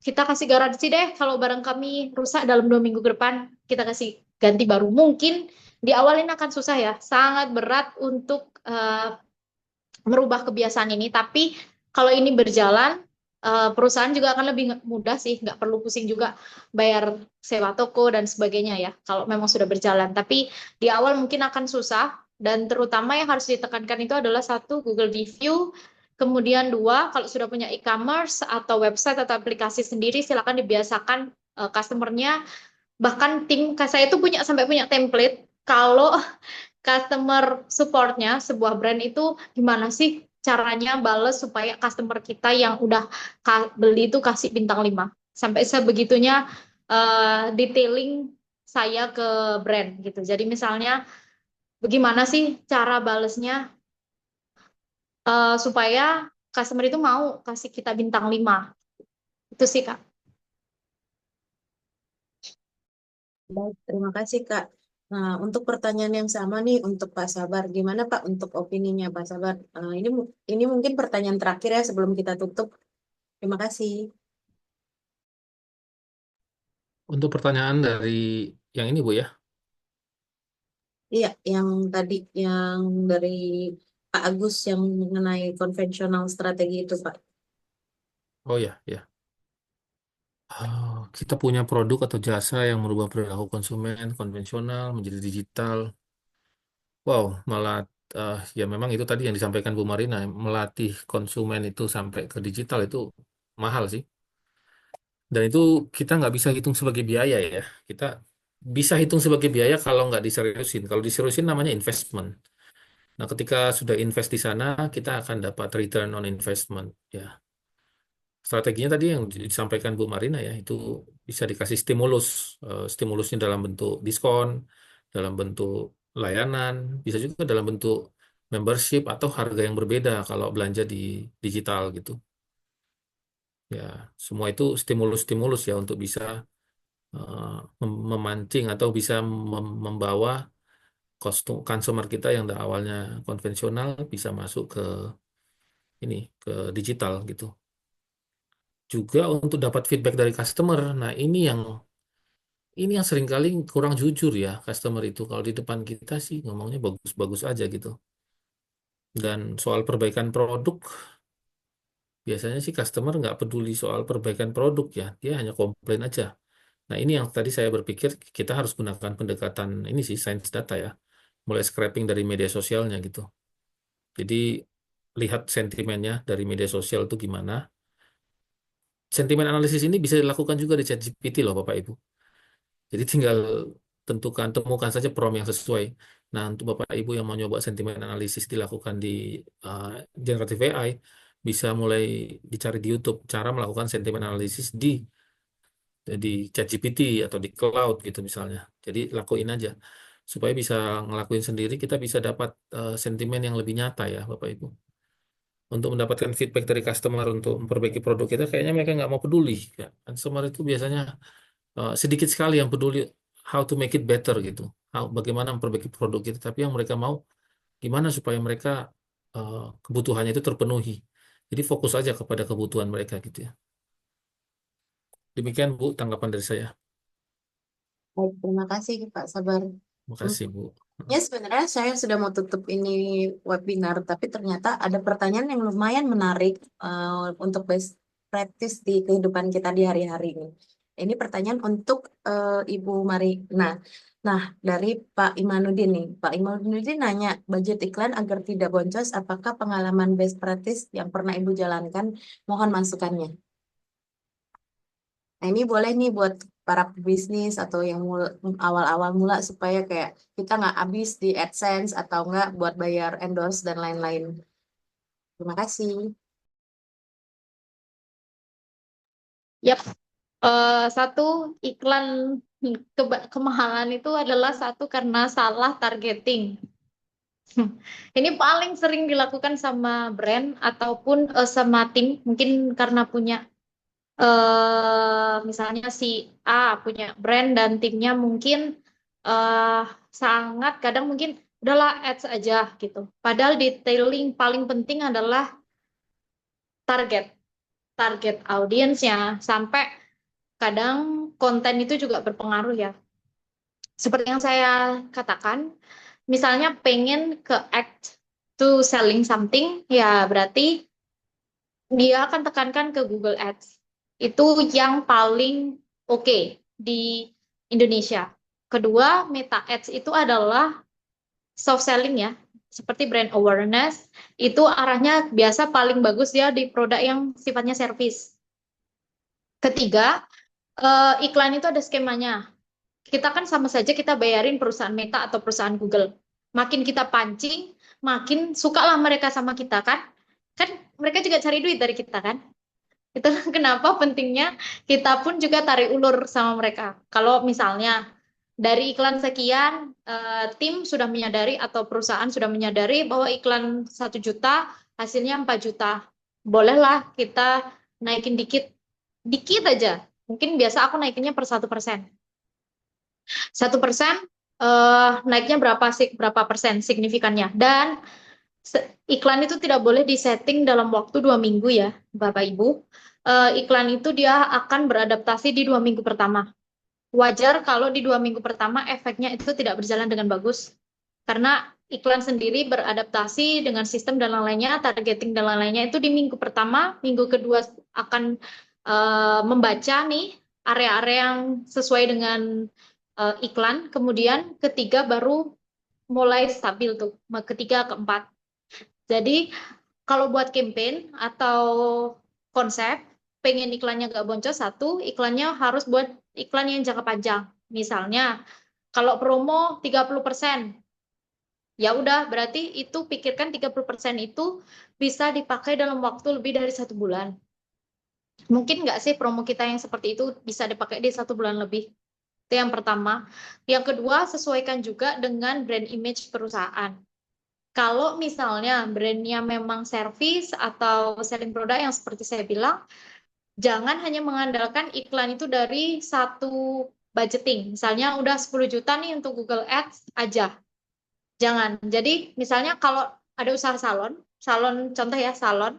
kita kasih garansi deh kalau barang kami rusak dalam 2 minggu ke depan, kita kasih ganti baru. Mungkin di awal ini akan susah ya, sangat berat untuk merubah kebiasaan ini, tapi kalau ini berjalan, perusahaan juga akan lebih mudah sih, nggak perlu pusing juga bayar sewa toko dan sebagainya ya, kalau memang sudah berjalan. Tapi di awal mungkin akan susah, dan terutama yang harus ditekankan itu adalah satu, Google Review, kemudian dua, kalau sudah punya e-commerce atau website atau aplikasi sendiri, silakan dibiasakan customer-nya, bahkan tim saya itu sampai punya template, kalau customer support-nya sebuah brand itu gimana sih caranya bales supaya customer kita yang udah beli itu kasih bintang 5. Sampai sebegitunya detailing saya ke brand gitu. Jadi misalnya bagaimana sih cara balesnya supaya customer itu mau kasih kita bintang 5. Itu sih, Kak. Baik, terima kasih Kak. Nah, untuk pertanyaan yang sama nih untuk Pak Sabar, gimana Pak untuk opininya Pak Sabar? Ini mungkin pertanyaan terakhir ya sebelum kita tutup. Terima kasih. Untuk pertanyaan dari yang ini Bu ya. Iya, yang tadi yang dari Pak Agus yang mengenai konvensional strategi itu Pak. Oh ya, ya. Kita punya produk atau jasa yang merubah perilaku konsumen konvensional menjadi digital. Wow, malah ya memang itu tadi yang disampaikan Bu Marina, melatih konsumen itu sampai ke digital itu mahal sih. Dan itu kita nggak bisa hitung sebagai biaya ya. Kita bisa hitung sebagai biaya kalau nggak diseriusin. Kalau diseriusin namanya investment. Nah, ketika sudah invest di sana, kita akan dapat return on investment. Ya, strateginya tadi yang disampaikan Bu Marina ya, itu bisa dikasih stimulus. Stimulusnya dalam bentuk diskon, dalam bentuk layanan, bisa juga dalam bentuk membership atau harga yang berbeda kalau belanja di digital gitu. Ya, semua itu stimulus-stimulus ya untuk bisa memancing atau bisa membawa consumer kita yang awalnya konvensional bisa masuk ke ini ke digital gitu. Juga untuk dapat feedback dari customer. Nah, ini yang seringkali kurang jujur ya customer itu. Kalau di depan kita sih ngomongnya bagus-bagus aja gitu. Dan soal perbaikan produk, biasanya sih customer nggak peduli soal perbaikan produk ya. Dia hanya komplain aja. Nah, ini yang tadi saya berpikir kita harus gunakan pendekatan ini sih, sains data ya. Mulai scraping dari media sosialnya gitu. Jadi, lihat sentimennya dari media sosial itu gimana. Sentimen analisis ini bisa dilakukan juga di ChatGPT loh, Bapak Ibu. Jadi tinggal temukan saja prompt yang sesuai. Nah, untuk Bapak Ibu yang mau nyoba sentimen analisis dilakukan di uh, generative AI, bisa mulai dicari di YouTube cara melakukan sentimen analisis di di ChatGPT atau di cloud gitu misalnya. Jadi lakuin aja supaya bisa ngelakuin sendiri, kita bisa dapat sentimen yang lebih nyata ya Bapak Ibu. Untuk mendapatkan feedback dari customer untuk memperbaiki produk kita, kayaknya mereka nggak mau peduli. Ya. Customer itu biasanya sedikit sekali yang peduli how to make it better gitu, bagaimana memperbaiki produk kita. Tapi yang mereka mau gimana supaya mereka kebutuhannya itu terpenuhi. Jadi fokus aja kepada kebutuhan mereka gitu ya. Demikian Bu tanggapan dari saya. Baik, terima kasih Pak Sabar. Hmm, Makasih Bu. Ya sebenarnya saya sudah mau tutup ini webinar, tapi ternyata ada pertanyaan yang lumayan menarik untuk best practice di kehidupan kita di hari-hari ini. Ini pertanyaan untuk Ibu Marina. Nah, dari Pak Imanuddin nih. Pak Imanuddin nanya, budget iklan agar tidak boncos, apakah pengalaman best practice yang pernah Ibu jalankan? Mohon masukannya. Nah, ini boleh nih buat para pebisnis atau yang awal-awal mula supaya kayak kita nggak habis di AdSense atau nggak buat bayar endorse dan lain-lain. Terima kasih. Yap. Satu, iklan kemahalan itu adalah satu karena salah targeting. Ini paling sering dilakukan sama brand ataupun sama tim, mungkin karena punya misalnya si A punya brand dan timnya mungkin eh sangat kadang mungkin udahlah ads aja gitu. Padahal detailing paling penting adalah target, target audiensnya sampai kadang konten itu juga berpengaruh ya. Seperti yang saya katakan, misalnya pengen ke act to selling something, ya berarti dia akan tekankan ke Google Ads. Itu yang paling oke di Indonesia. Kedua, Meta Ads itu adalah soft selling ya, seperti brand awareness, itu arahnya biasa paling bagus ya di produk yang sifatnya service. Ketiga, iklan itu ada skemanya. Kita kan sama saja kita bayarin perusahaan Meta atau perusahaan Google. Makin kita pancing, makin sukalah mereka sama kita kan. Kan mereka juga cari duit dari kita kan. Itu kenapa pentingnya kita pun juga tarik ulur sama mereka. Kalau misalnya dari iklan sekian, tim sudah menyadari atau perusahaan sudah menyadari bahwa iklan 1 juta hasilnya 4 juta. Bolehlah kita naikin dikit, dikit aja. Mungkin biasa aku naikinnya per 1%. 1% naiknya berapa persen signifikannya. Dan iklan itu tidak boleh disetting dalam waktu 2 minggu ya, Bapak Ibu. Iklan itu dia akan beradaptasi di 2 minggu pertama. Wajar kalau di 2 minggu pertama efeknya itu tidak berjalan dengan bagus. Karena iklan sendiri beradaptasi dengan sistem dan lain-lainnya, targeting dan lain-lainnya itu di minggu pertama, minggu kedua akan membaca nih area-area yang sesuai dengan iklan, kemudian ketiga baru mulai stabil tuh, ketiga, keempat. Jadi kalau buat campaign atau konsep, pengen iklannya nggak boncos, satu, iklannya harus buat iklan yang jangka panjang. Misalnya, kalau promo 30%, ya udah berarti itu pikirkan 30% itu bisa dipakai dalam waktu lebih dari 1 bulan. Mungkin nggak sih promo kita yang seperti itu bisa dipakai di 1 bulan lebih? Itu yang pertama. Yang kedua, sesuaikan juga dengan brand image perusahaan. Kalau misalnya brandnya memang service atau selling produk yang seperti saya bilang, jangan hanya mengandalkan iklan itu dari satu budgeting. Misalnya udah 10 juta nih untuk Google Ads aja. Jangan. Jadi misalnya kalau ada usaha salon, contoh ya salon,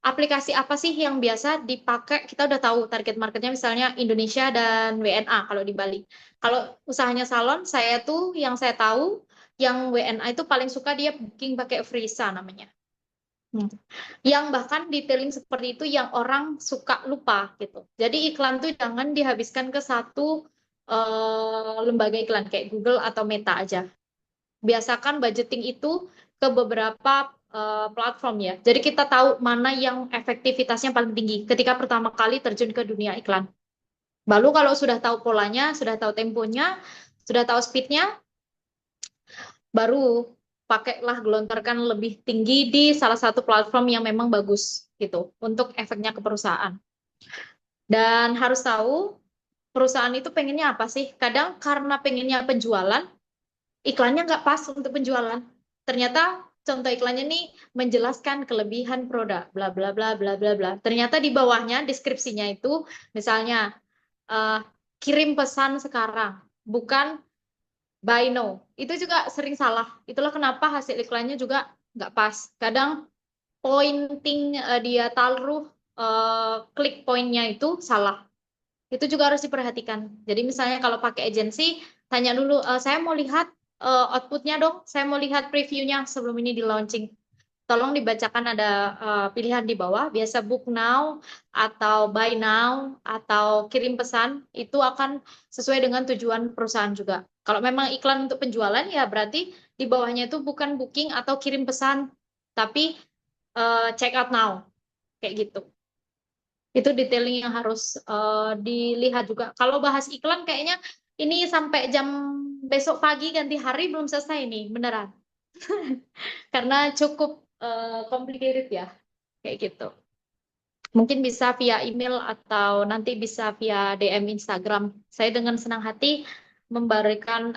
aplikasi apa sih yang biasa dipakai? Kita udah tahu target marketnya misalnya Indonesia dan WNA kalau di Bali. Kalau usahanya salon, saya tuh yang saya tahu yang WNA itu paling suka dia booking pakai Frisa namanya. Yang bahkan detailing seperti itu yang orang suka lupa gitu. Jadi iklan tuh jangan dihabiskan ke satu lembaga iklan kayak Google atau Meta aja. Biasakan budgeting itu ke beberapa platform ya. Jadi kita tahu mana yang efektivitasnya paling tinggi ketika pertama kali terjun ke dunia iklan. Lalu kalau sudah tahu polanya, sudah tahu temponya, sudah tahu speednya, baru pakailah gelontorkan lebih tinggi di salah satu platform yang memang bagus gitu untuk efeknya ke perusahaan. Dan harus tahu perusahaan itu pengennya apa sih? Kadang karena pengennya penjualan, iklannya nggak pas untuk penjualan. Ternyata contoh iklannya nih menjelaskan kelebihan produk, bla bla bla bla bla bla. Ternyata di bawahnya deskripsinya itu misalnya eh, kirim pesan sekarang, bukan buy now. Itu juga sering salah. Itulah kenapa hasil iklannya juga nggak pas. Kadang pointing dia taruh klik poinnya itu salah. Itu juga harus diperhatikan. Jadi misalnya kalau pakai agensi, tanya dulu, saya mau lihat outputnya dong, saya mau lihat previewnya sebelum ini di launching. Tolong dibacakan ada pilihan di bawah, biasa book now, atau buy now, atau kirim pesan, itu akan sesuai dengan tujuan perusahaan juga. Kalau memang iklan untuk penjualan, ya berarti di bawahnya itu bukan booking atau kirim pesan, tapi check out now, kayak gitu. Itu detailing yang harus dilihat juga. Kalau bahas iklan kayaknya ini sampai jam besok pagi ganti hari belum selesai nih, beneran. Karena cukup complicated ya, kayak gitu. Mungkin bisa via email atau nanti bisa via DM Instagram. Saya dengan senang hati memberikan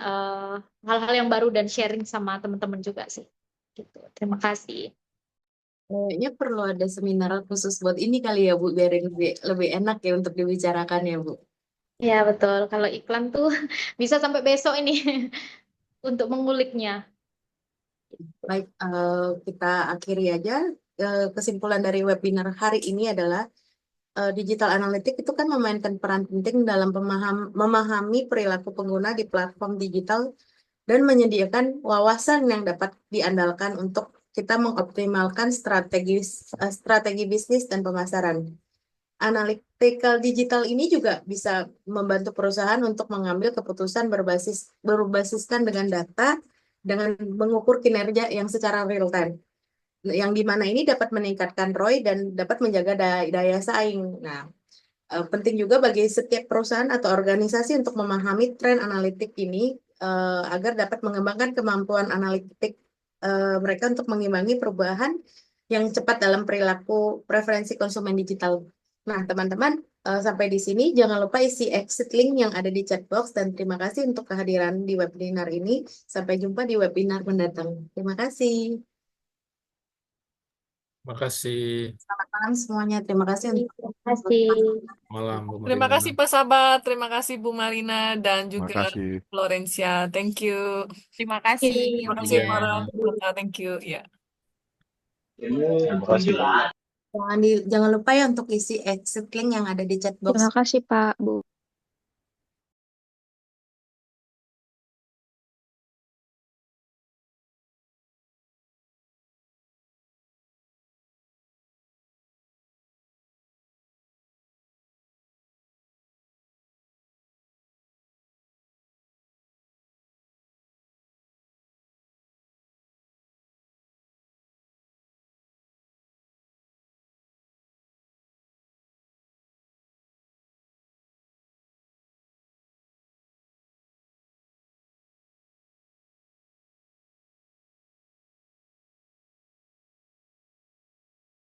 hal-hal yang baru dan sharing sama teman-teman juga sih. Gitu. Terima kasih. Kayaknya perlu ada seminar khusus buat ini kali ya, Bu, biar lebih lebih enak ya untuk dibicarakan ya, Bu. Ya, betul. Kalau iklan tuh bisa sampai besok ini untuk menguliknya. Baik, kita akhiri aja. Kesimpulan dari webinar hari ini adalah digital analytics itu kan memainkan peran penting dalam memahami perilaku pengguna di platform digital dan menyediakan wawasan yang dapat diandalkan untuk kita mengoptimalkan strategi bisnis dan pemasaran. Analytical digital ini juga bisa membantu perusahaan untuk mengambil keputusan berbasiskan dengan data dengan mengukur kinerja yang secara real time. Yang di mana ini dapat meningkatkan ROI dan dapat menjaga daya saing. Nah, penting juga bagi setiap perusahaan atau organisasi untuk memahami tren analitik ini agar dapat mengembangkan kemampuan analitik mereka untuk mengimbangi perubahan yang cepat dalam perilaku preferensi konsumen digital. Nah, teman-teman, sampai di sini jangan lupa isi exit link yang ada di chat box dan terima kasih untuk kehadiran di webinar ini. Sampai jumpa di webinar mendatang. Terima kasih. Makasih. Selamat malam semuanya. Terima kasih untuk Terima kasih. Malam, Bu Terima Marina. kasih Pak Sabat, terima kasih Bu Marina dan juga Makasih. Florencia. Thank you. Terima kasih Terima kasih waktunya. para peserta. Thank you. Ya. Terima kasih. Jangan lupa ya untuk isi exit link yang ada di chat box. Terima kasih, Pak, Bu.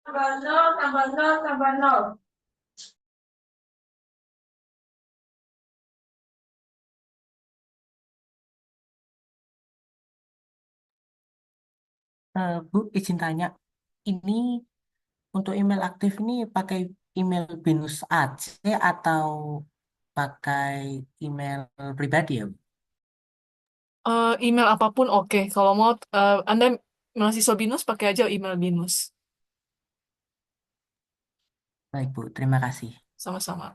Tambah nol. Bu, izin tanya, ini untuk email aktif ini pakai email Binus AC atau pakai email pribadi ya, Bu? Email apapun oke. Kalau mau Anda mahasiswa BINUS pakai aja email BINUS. Baik, Bu. Terima kasih. Sama-sama.